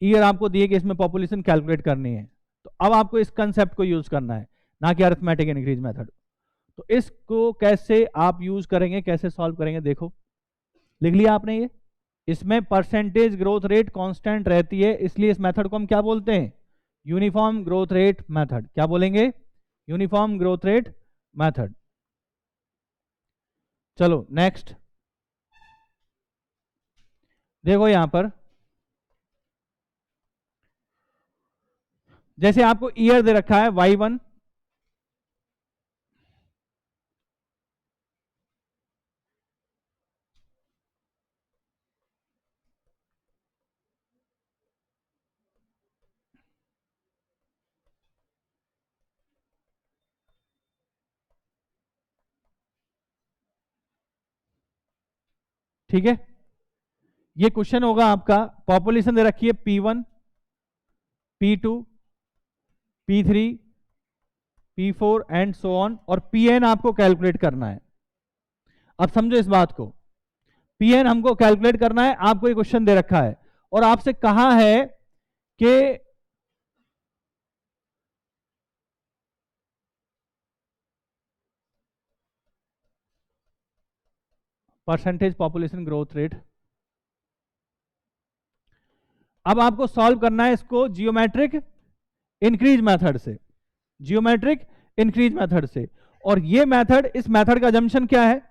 ईयर आपको दिए कि इसमें पॉपुलेशन कैलकुलेट करनी है, तो अब आपको इस कंसेप्ट को यूज करना है, ना कि अरिथमेटिक इंक्रीज मेथड। तो इसको कैसे आप यूज करेंगे, कैसे सॉल्व करेंगे, देखो लिख लिया आपने ये। इसमें परसेंटेज ग्रोथ रेट कांस्टेंट रहती है, इसलिए इस मेथड को हम क्या बोलते हैं, यूनिफॉर्म ग्रोथ रेट मेथड। क्या बोलेंगे, यूनिफॉर्म ग्रोथ रेट मेथड। चलो नेक्स्ट देखो, यहां पर जैसे आपको ईयर दे रखा है y1, ठीक है। ये क्वेश्चन होगा आपका, पॉपुलेशन दे रखी है P1, P2, P3, P4 and so on, और Pn आपको कैलकुलेट करना है। अब समझो इस बात को, Pn हमको कैलकुलेट करना है, आपको ये क्वेश्चन दे रखा है और आपसे कहा है कि परसेंटेज पॉपुलेशन ग्रोथ रेट। अब आपको सॉल्व करना है इसको जियोमेट्रिक इंक्रीज मेथड से, जियोमेट्रिक इंक्रीज मेथड से। और ये मेथड, इस मेथड का अजम्पशन क्या है,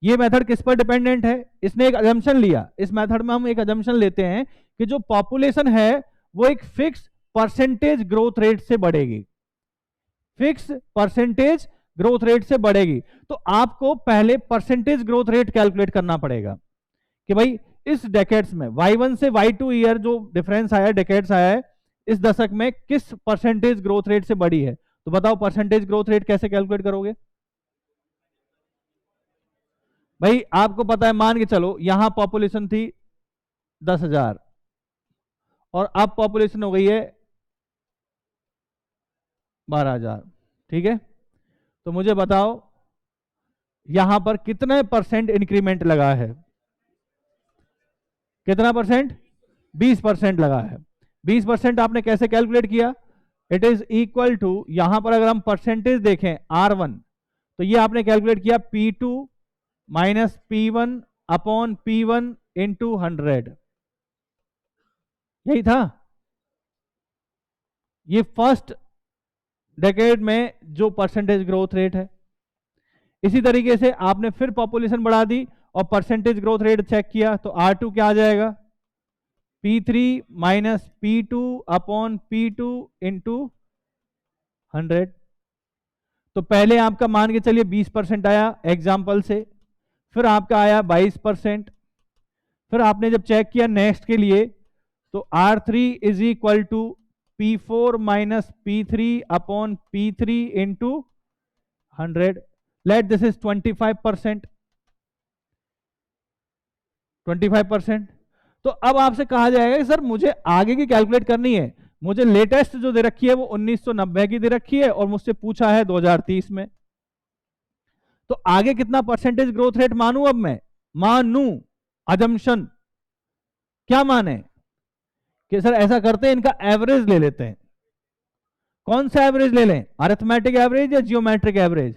ये मेथड किस पर डिपेंडेंट है, इसने एक अजम्पशन लिया। इस मेथड में हम एक अजम्पशन लेते हैं कि जो पॉपुलेशन है वो एक फिक्स परसेंटेज ग्रोथ रेट से बढ़ेगी, फिक्स परसेंटेज ग्रोथ रेट से बढ़ेगी। तो आपको पहले परसेंटेज ग्रोथ रेट कैलकुलेट करना पड़ेगा कि भाई इस डेकेड्स में y1 से y2 ईयर जो डिफरेंस आया है, डेकेड्स आया है, इस दशक में किस परसेंटेज ग्रोथ रेट से बढ़ी है। तो बताओ परसेंटेज ग्रोथ रेट कैसे कैलकुलेट करोगे। भाई आपको पता है, मान के चलो यहां पॉपुलेशन थी 10,000 और अब पॉपुलेशन हो गई है 12,000, ठीक है। तो मुझे बताओ यहां पर कितने परसेंट इंक्रीमेंट लगा है, कितना परसेंट, 20% लगा है। 20% आपने कैसे कैलकुलेट किया, इट इज इक्वल टू, यहां पर अगर हम परसेंटेज देखें R1, तो ये आपने कैलकुलेट किया P2 minus P1 upon P1 into 100, यही था। ये फर्स्ट डेकेड में जो परसेंटेज ग्रोथ रेट है। इसी तरीके से आपने फिर पॉपुलेशन बढ़ा दी और परसेंटेज ग्रोथ रेट चेक किया, तो R2 क्या आ जाएगा, P3 minus P2 upon P2 into 100। तो पहले आपका मान के चलिए 20% आया एग्जाम्पल से, फिर आपका आया 22%, फिर आपने जब चेक किया नेक्स्ट के लिए तो R3 is equal to P4 minus P3 upon P3 into 100, let this is 25%, 25%। तो अब आपसे कहा जाएगा कि सर मुझे आगे की कैलकुलेट करनी है, मुझे लेटेस्ट जो दे रखी है वो 1990 की दे रखी है और मुझसे पूछा है 2030 में, तो आगे कितना परसेंटेज ग्रोथ रेट मानूं, अब मैं मानूं, अजम्पशन क्या माने कि सर ऐसा करते हैं इनका एवरेज ले लेते हैं। कौन सा एवरेज ले लें, अरिथमेटिक एवरेज या जियोमेट्रिक एवरेज,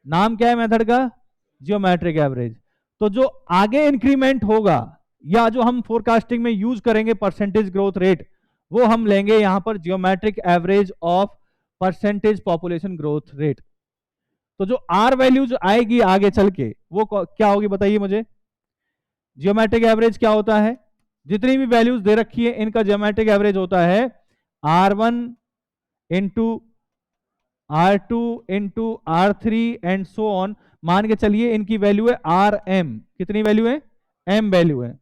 नाम क्या है मेथड का, जियोमेट्रिक एवरेज। तो जो आगे इंक्रीमेंट होगा या जो हम फोरकास्टिंग में यूज करेंगे परसेंटेज ग्रोथ रेट, वो हम लेंगे यहां पर geometric average of percentage population growth rate. तो जो आर वैल्यू जो आएगी आगे चल के वो क्या होगी बताइए मुझे। जियोमेट्रिक एवरेज क्या होता है, जितनी भी वैल्यूज दे रखी है इनका जियोमेट्रिक एवरेज होता है R1 into R2 into R3 and so on. मान के चलिए इनकी वैल्यू है RM, कितनी वैल्यू है, M वैल्यू है,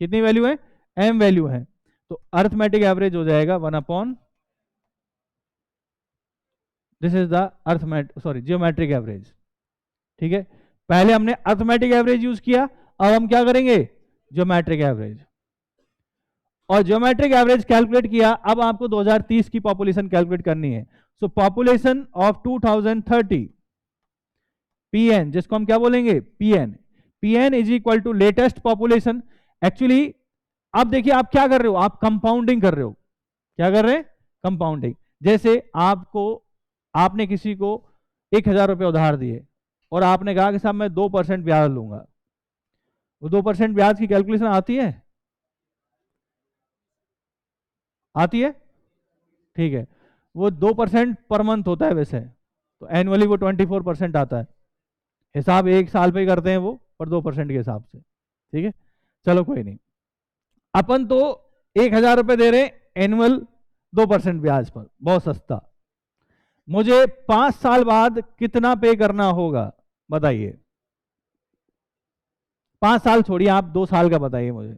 कितनी वैल्यू है, M वैल्यू है। तो अर्थमेटिक एवरेज हो जाएगा 1 upon, this is the geometric average. ठीक है, पहले हमने अर्थमेटिक एवरेज यूज किया, अब हम क्या करेंगे, ज्योमेट्रिक एवरेज। और ज्योमेट्रिक एवरेज कैलकुलेट किया, अब आपको 2030 की पॉपुलेशन कैलकुलेट करनी है। सो पॉपुलेशन ऑफ 2030 पीएन, जिसको हम क्या बोलेंगे, p n is equal to latest population. Actually अब देखिए आप क्या कर रहे हो, आप कंपाउंडिंग कर रहे हो। क्या कर रहे हैं, कंपाउंडिंग। जैसे आपने किसी को 1000 रुपये उधार दिए और आपने कहा कि साहब मैं 2% ब्याज लूंगा। वो 2% ब्याज की कैलकुलेशन आती है, आती है, ठीक है। वो 2% पर मंथ होता है वैसे, तो एनुअली वो 24% आता है। हिसाब एक साल पे करते हैं वो, पर 2% के हिसाब से। ठीक है, चलो कोई नहीं। अपन तो 1000 रुपये दे रहे हैं एनुअल 2% ब्याज पर, बहुत सस्ता। मुझे 5 साल बाद कितना पे करना होगा बताइए। 5 साल छोड़िए, आप 2 साल का बताइए मुझे।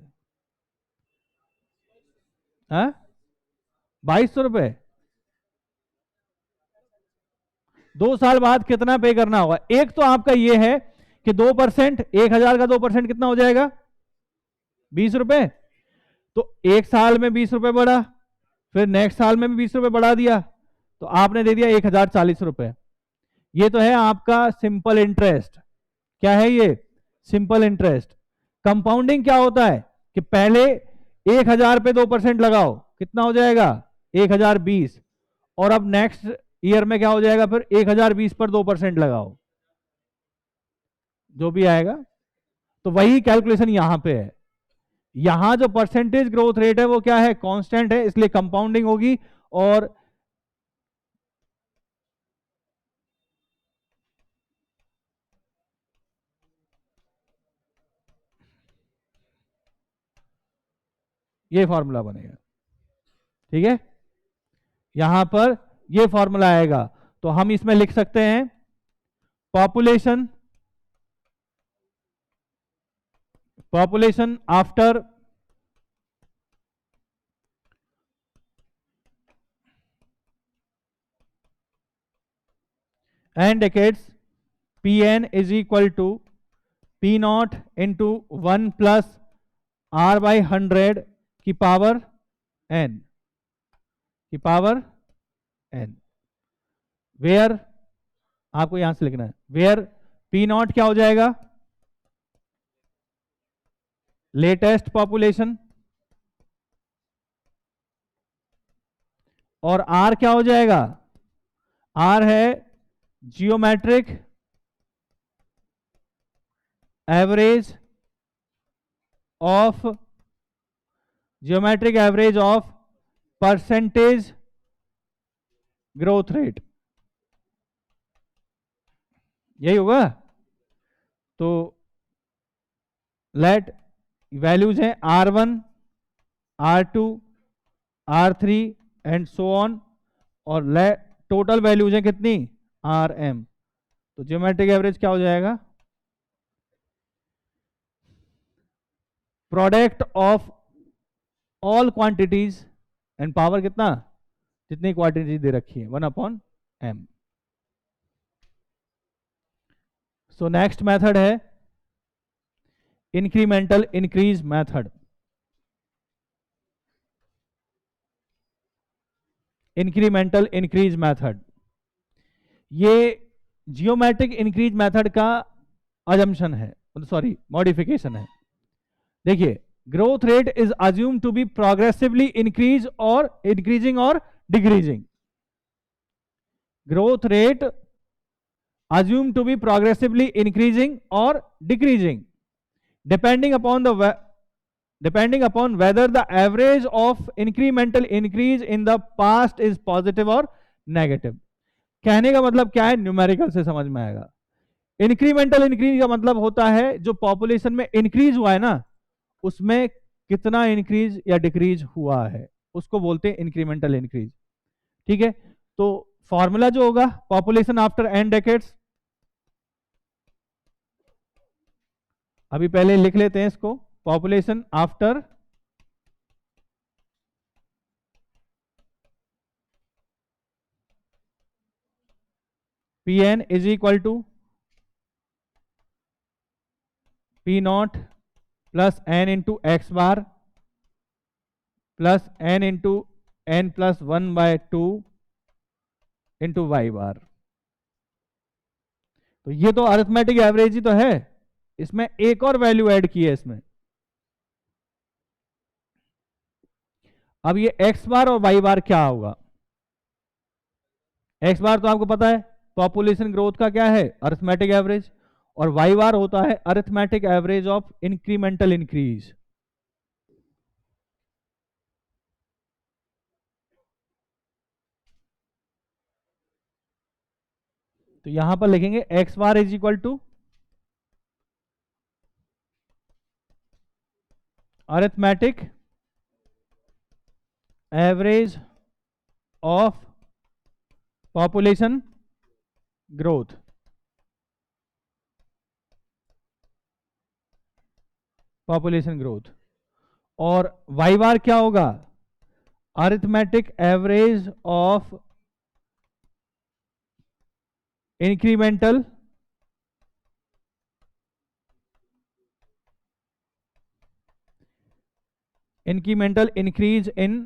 2200 रुपए 2 साल बाद कितना पे करना होगा। एक तो आपका ये है कि 2%, 1000 का 2% कितना हो जाएगा, 20 रुपए। तो एक साल में 20 रुपए बढ़ा, फिर नेक्स्ट साल में भी 20 रुपए बढ़ा दिया, तो आपने दे दिया 1040 रुपए। ये तो है आपका सिंपल इंटरेस्ट। क्या है ये, सिंपल इंटरेस्ट। कंपाउंडिंग क्या होता है कि पहले 1000 पे 2% लगाओ, कितना हो जाएगा 1020, और अब नेक्स्ट ईयर में क्या हो जाएगा, फिर 1020 पर 2% लगाओ, जो भी आएगा। तो वही कैलकुलेशन यहां पे है। यहां जो परसेंटेज ग्रोथ रेट है वो क्या है, कांस्टेंट है, इसलिए कंपाउंडिंग होगी। और ये फॉर्मूला बनेगा। ठीक है, यहां पर ये फॉर्मूला आएगा, तो हम इसमें लिख सकते हैं population after and decades, Pn is equal to P0 into 1 plus R/100 की पावर n, की पावर n। वेयर, आपको यहां से लिखना है, वेयर P0 क्या हो जाएगा, लेटेस्ट पॉपुलेशन, और R क्या हो जाएगा, R है geometric average of percentage growth rate, यही होगा। तो लेट वैल्यूज हैं R1, R2, R3 and so on, और लेट टोटल वैल्यूज हैं कितनी, RM। तो ज्योमेट्रिक एवरेज क्या हो जाएगा, product of all quantities and power कितना, जितनी क्वांटिटी दे रखी है 1/m। सो नेक्स्ट मेथड है incremental increase method. Incremental increase method, ये जियोमेट्रिक इंक्रीज मेथड का अजम्पशन है, सॉरी मॉडिफिकेशन है। देखिए, growth rate is assume to be progressively increase और इंक्रीजिंग और decreasing. Growth rate assumed to be progressively increasing or decreasing depending upon whether the average of incremental increase in the past is positive or negative. कहने का मतलब क्या है, numerical से समझ में आएगा। इंक्रीमेंटल इंक्रीज का मतलब होता है जो पॉपुलेशन में इंक्रीज हुआ है ना, उसमें कितना इंक्रीज या डिक्रीज हुआ है, उसको बोलते हैं इंक्रीमेंटल इंक्रीज। ठीक है, तो फॉर्मूला जो होगा पॉपुलेशन आफ्टर n डेकेड्स, अभी पहले लिख लेते हैं इसको, population after Pn is equal to P not plus n into x bar plus n into n plus 1/2 into y bar. तो ये तो अरिथमेटिक एवरेज ही तो है, इसमें एक और वैल्यू ऐड की है इसमें। अब ये एक्स बार और वाई बार क्या होगा? एक्स बार तो आपको पता है पॉपुलेशन ग्रोथ का क्या है, अरिथमेटिक एवरेज, और वाई बार होता है arithmetic average of incremental increase. तो यहां पर लिखेंगे x bar is equal to arithmetic average of population growth, population growth. और वाई बार क्या होगा, arithmetic average of incremental increase in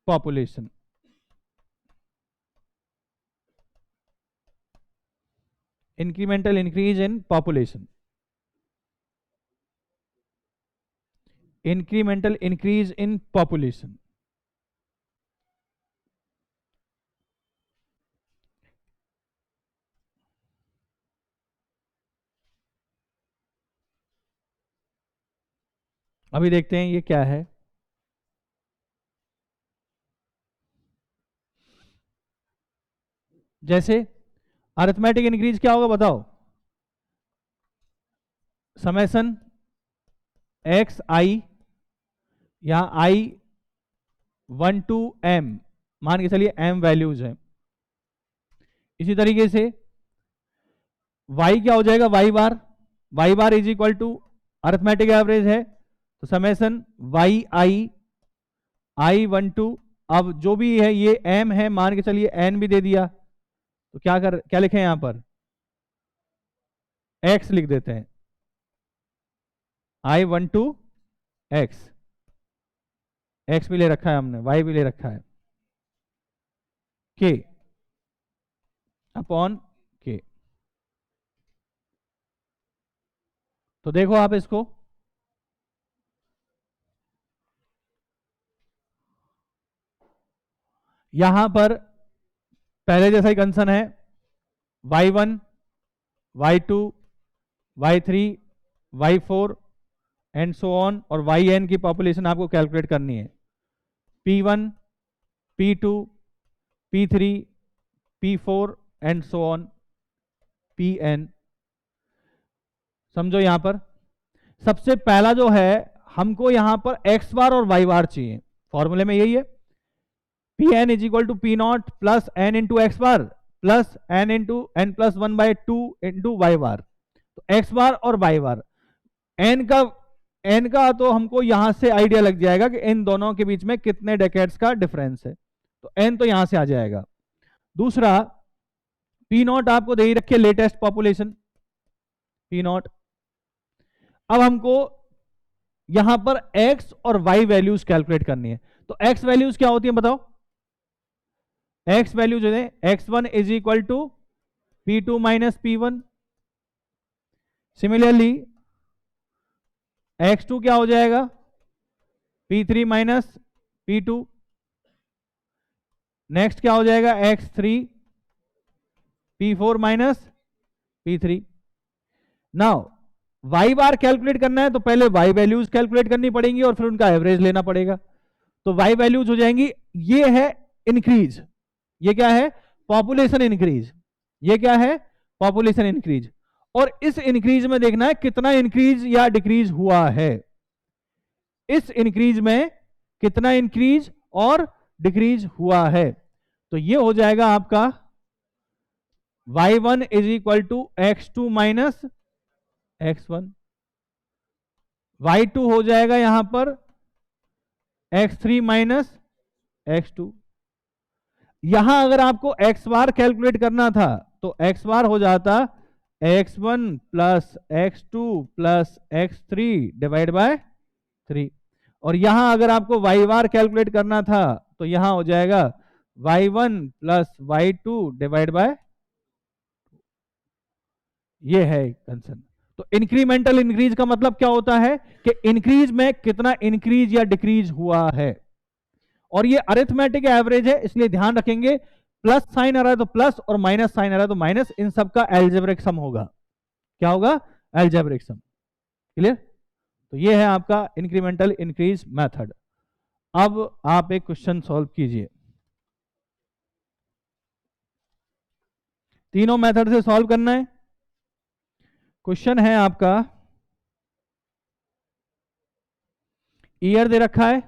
population. Incremental increase in population, incremental increase in population. अभी देखते हैं ये क्या है। जैसे अरिथमेटिक इंक्रीज क्या होगा बताओ, समेसन एक्स आई, यहां आई 1 to m, मान के चलिए m वैल्यूज हैं। इसी तरीके से y क्या हो जाएगा, y bar is equal to arithmetic average है, तो समेसन y i 1 to, अब जो भी है ये m है, मान के चलिए n भी दे दिया, तो क्या लिखें यहां पर, x लिख देते हैं, i 1 to x भी ले रखा है हमने, y भी ले रखा है, k अपॉन k। तो देखो आप इसको, यहां पर पहले जैसा ही कंसर्न है, y1 y2 y3 y4 and so on, और yn की पॉपुलेशन आपको कैलकुलेट करनी है, p1 p2 p3 p4 and so on pn। समझो यहां पर सबसे पहला जो है, हमको यहां पर x बार और y बार चाहिए, फॉर्मूले में यही है, Pn is equal to P not plus n into x bar plus n into n plus 1/2 into y bar. तो x बार और y बार, n का तो हमको यहां से आइडिया लग जाएगा कि इन दोनों के बीच में कितने डेकेड्स का डिफरेंस है, तो n तो यहां से आ जाएगा। दूसरा पी नॉट आपको दे ही रखिए, लेटेस्ट पॉपुलेशन पी नॉट। अब हमको यहां पर x और y वैल्यूज कैलकुलेट करनी है, तो x वैल्यूज क्या होती है बताओ, x वैल्यू जो है x1 is equal to p2 minus p1, similarly x2 क्या हो जाएगा, p3 माइनस p2, नेक्स्ट क्या हो जाएगा x3 p4 minus p3। Now y बार कैलकुलेट करना है तो पहले y वैल्यूज कैलकुलेट करनी पड़ेंगी और फिर उनका एवरेज लेना पड़ेगा, तो y वैल्यूज हो जाएंगी, ये है इंक्रीज, ये क्या है? Population increase. ये क्या है? Population increase. और इस इंक्रीज में देखना है कितना इंक्रीज या डिक्रीज हुआ है। इस इंक्रीज में कितना इंक्रीज और डिक्रीज हुआ है। तो ये हो जाएगा आपका y1 is equal to x2 minus x1, y2 हो जाएगा यहां पर x3 माइनस x2। यहां अगर आपको x बार कैलकुलेट करना था तो x बार हो जाता x1 plus x2 plus x3 divide by 3। और यहां अगर आपको y बार कैलकुलेट करना था तो यहां हो जाएगा y1 plus y2 divide by, ये है कंसेप्ट। तो इंक्रीमेंटल इंक्रीज का मतलब क्या होता है कि इंक्रीज में कितना इंक्रीज या डिक्रीज हुआ है। और ये अरिथमेटिक एवरेज है, इसलिए ध्यान रखेंगे प्लस साइन आ रहा है तो प्लस और माइनस साइन आ रहा है तो माइनस, इन सब का एल्जेब्रिक सम होगा। क्या होगा? Algebraic sum. क्लियर? तो ये है आपका इंक्रीमेंटल इंक्रीज मेथड। अब आप एक क्वेश्चन सॉल्व कीजिए। तीनों मेथड से सॉल्व करना है। क्वेश्चन है आपका, ईयर दे रखा है,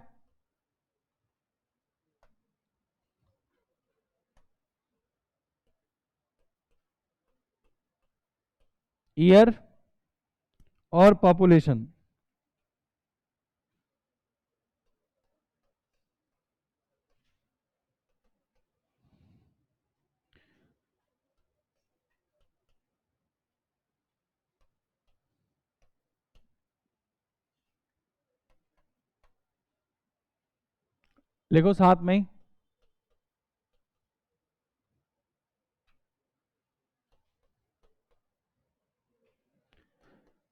ईयर और पॉपुलेशन। लिखो साथ में ही।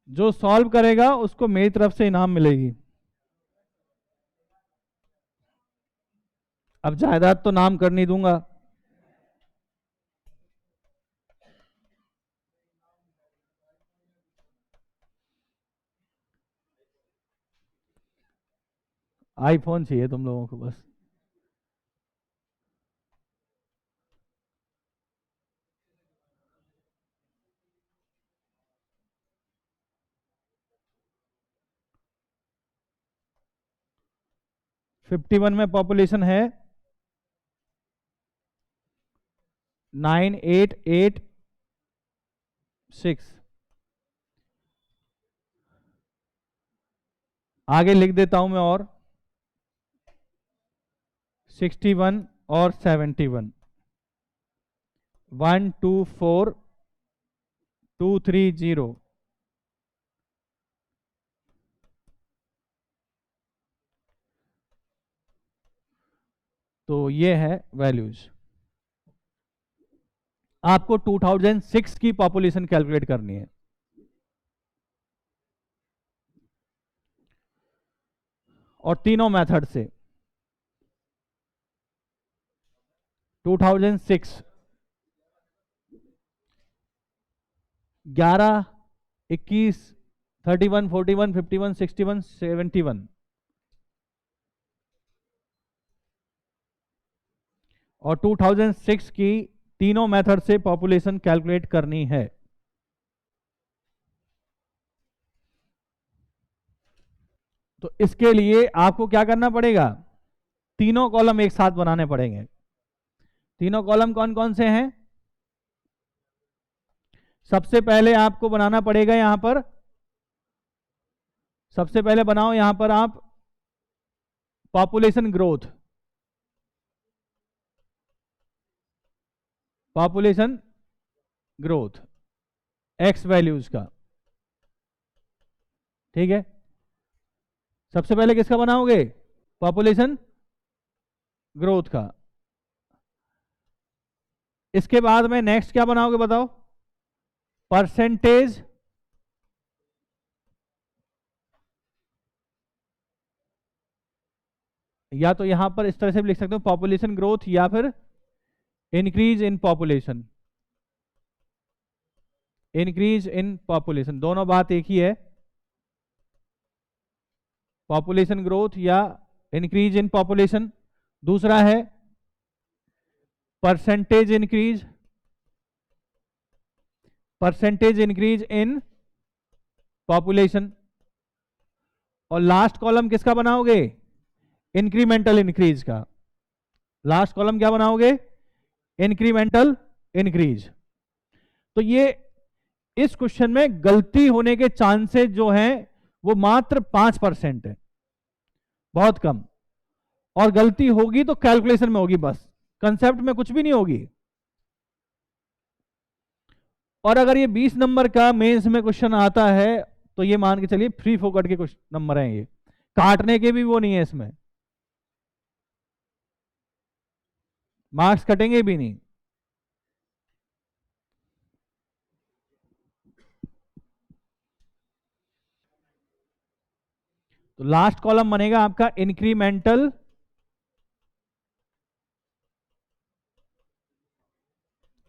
जो सॉल्व करेगा उसको मेरी तरफ से इनाम मिलेगी। अब जायदाद तो नाम कर नहीं दूंगा। आईफोन चाहिए तुम लोगों को बस। फिफ्टी वन में पॉपुलेशन है 9886। आगे लिख देता हूं मैं और 61 और 71, 124230। तो ये है वैल्यूज। आपको 2006 की पॉपुलेशन कैलकुलेट करनी है। और तीनों मेथड से 2006, 11, 21, 31, 41, 51, 61, 71। और 2006 की तीनों मेथड से पॉपुलेशन कैलकुलेट करनी है। तो इसके लिए आपको क्या करना पड़ेगा? तीनों कॉलम एक साथ बनाने पड़ेंगे। तीनों कॉलम कौन कौन से हैं? सबसे पहले आपको बनाना पड़ेगा यहां पर, सबसे पहले बनाओ यहां पर आप population growth, population growth x values का। ठीक है, सबसे पहले किसका बनाओगे? पॉपुलेशन ग्रोथ का। इसके बाद में नेक्स्ट क्या बनाओगे बताओ? परसेंटेज या तो यहां पर इस तरह से भी लिख सकते हो, पॉपुलेशन ग्रोथ या फिर increase in population, increase in population, दोनों बात एक ही है। पॉपुलेशन ग्रोथ या इंक्रीज इन पॉपुलेशन। दूसरा है परसेंटेज इंक्रीज इन पॉपुलेशन, और लास्ट कॉलम किसका बनाओगे? इंक्रीमेंटल इंक्रीज का। लास्ट कॉलम क्या बनाओगे? Incremental increase. तो ये इस क्वेश्चन में गलती होने के चांसेस जो हैं वो मात्र 5% है, बहुत कम। और गलती होगी तो कैलकुलेशन में होगी, बस कंसेप्ट में कुछ भी नहीं होगी। और अगर ये 20 नंबर का मेंस में क्वेश्चन आता है तो ये मान के चलिए फ्री फोकट के कुछ नंबर हैं, ये काटने के भी वो नहीं है, इसमें मार्क्स कटेंगे भी नहीं। तो लास्ट कॉलम बनेगा आपका इंक्रीमेंटल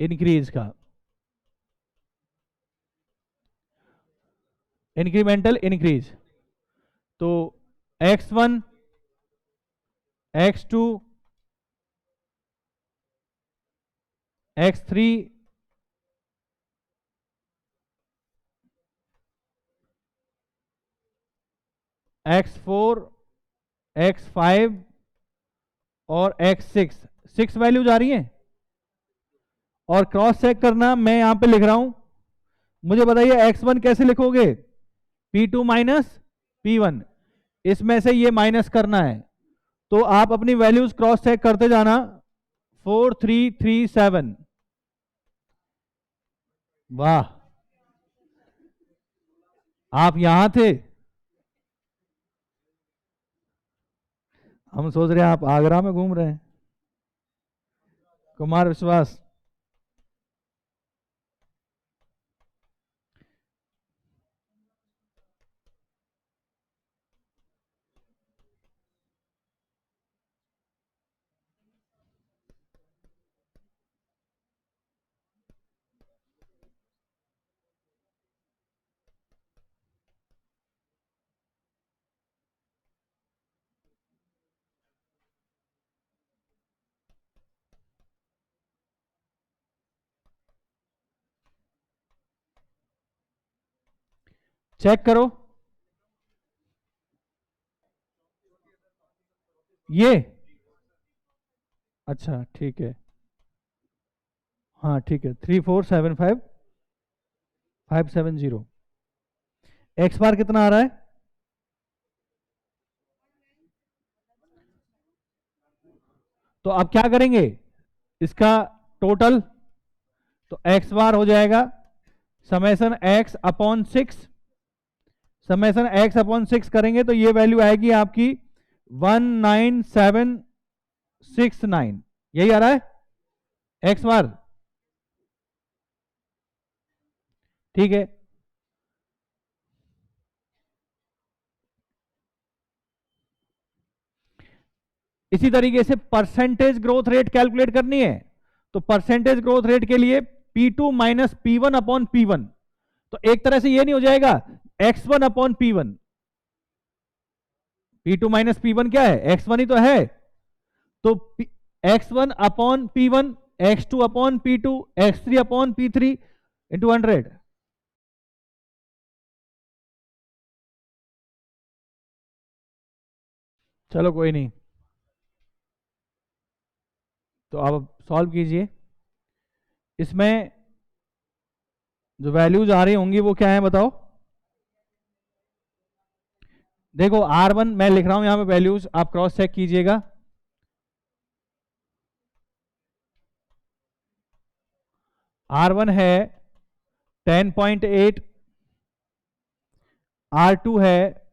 इंक्रीज का, इंक्रीमेंटल इंक्रीज। तो x1 x2 x3 x4 x5 और x6, 6 वैल्यूज आ रही हैं। और क्रॉस चेक करना, मैं यहां पे लिख रहा हूं, मुझे बताइए x1 कैसे लिखोगे? p2 माइनस p1, इसमें से ये माइनस करना है। तो आप अपनी वैल्यूज क्रॉस चेक करते जाना। 4 3 3 7, वाह आप यहां थे, हम सोच रहे हैं आप आगरा में घूम रहे हैं। कुमार विश्वास, चेक करो ये। अच्छा ठीक है, हाँ ठीक है, 3475570। एक्स बार कितना आ रहा है? तो आप क्या करेंगे इसका टोटल? तो एक्स बार हो जाएगा summation x upon 6, summation x upon 6 करेंगे तो ये वैल्यू आएगी आपकी 19769, यही आ रहा है एक्स बार, ठीक है। इसी तरीके से परसेंटेज ग्रोथ रेट कैलकुलेट करनी है। तो परसेंटेज ग्रोथ रेट के लिए P2 minus P1 upon P1, तो एक तरह से ये नहीं हो जाएगा X1 upon P1? P2 minus P1 क्या है? X1 ही तो है। तो X1 upon P1, X2 upon P2, X3 upon P3 into 100। चलो कोई नहीं, तो आप सॉल्व कीजिए। इसमें जो वैल्यूज आ रही होंगी वो क्या है बताओ? देखो R1 मैं लिख रहा हूं यहां पे वैल्यूज, आप क्रॉस चेक कीजिएगा। R1 है 10.8, R2 है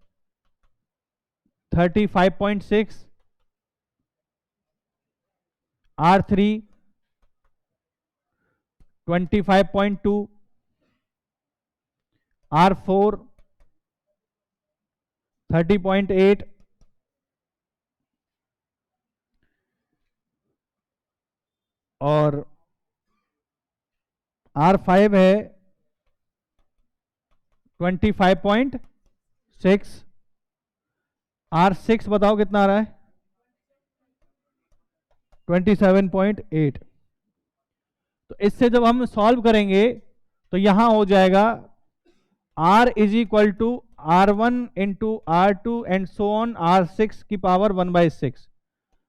35.6, R3 25.2, R4 30.8, और R5 है 25.6, R6 बताओ कितना आ रहा है? 27.8। तो इससे जब हम सॉल्व करेंगे तो यहां हो जाएगा r is equal to R1 into R2 and so on R6 की पावर 1/6,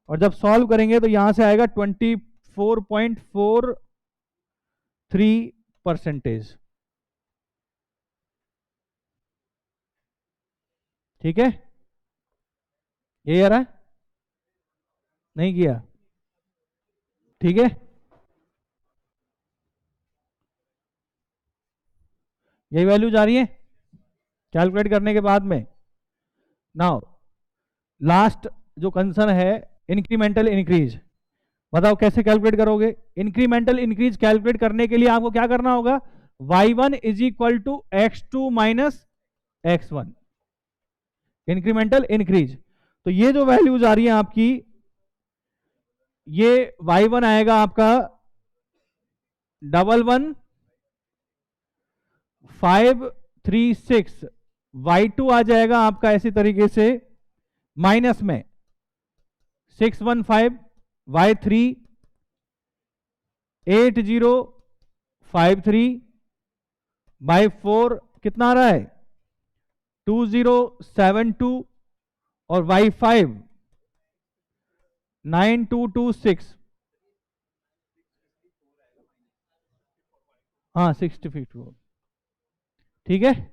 और जब सॉल्व करेंगे तो यहां से आएगा 24.43%। ठीक है, यही आ रहा है, नहीं किया? ठीक है, यही वैल्यू जा रही है कैलकुलेट करने के बाद में। नाउ लास्ट जो कंसर्न है इंक्रीमेंटल इंक्रीज, बताओ कैसे कैलकुलेट करोगे? इंक्रीमेंटल इंक्रीज कैलकुलेट करने के लिए आपको क्या करना होगा? y1 is equal to x2 minus x1, incremental increase. तो ये जो वैल्यूज आ रही है आपकी, ये y1 आएगा आपका 11,536, y2 आ जाएगा आपका ऐसी तरीके से माइनस में 615, y3 8053 बाई 4 कितना आ रहा है? 2072, और y5 9226, हाँ 64। ठीक है,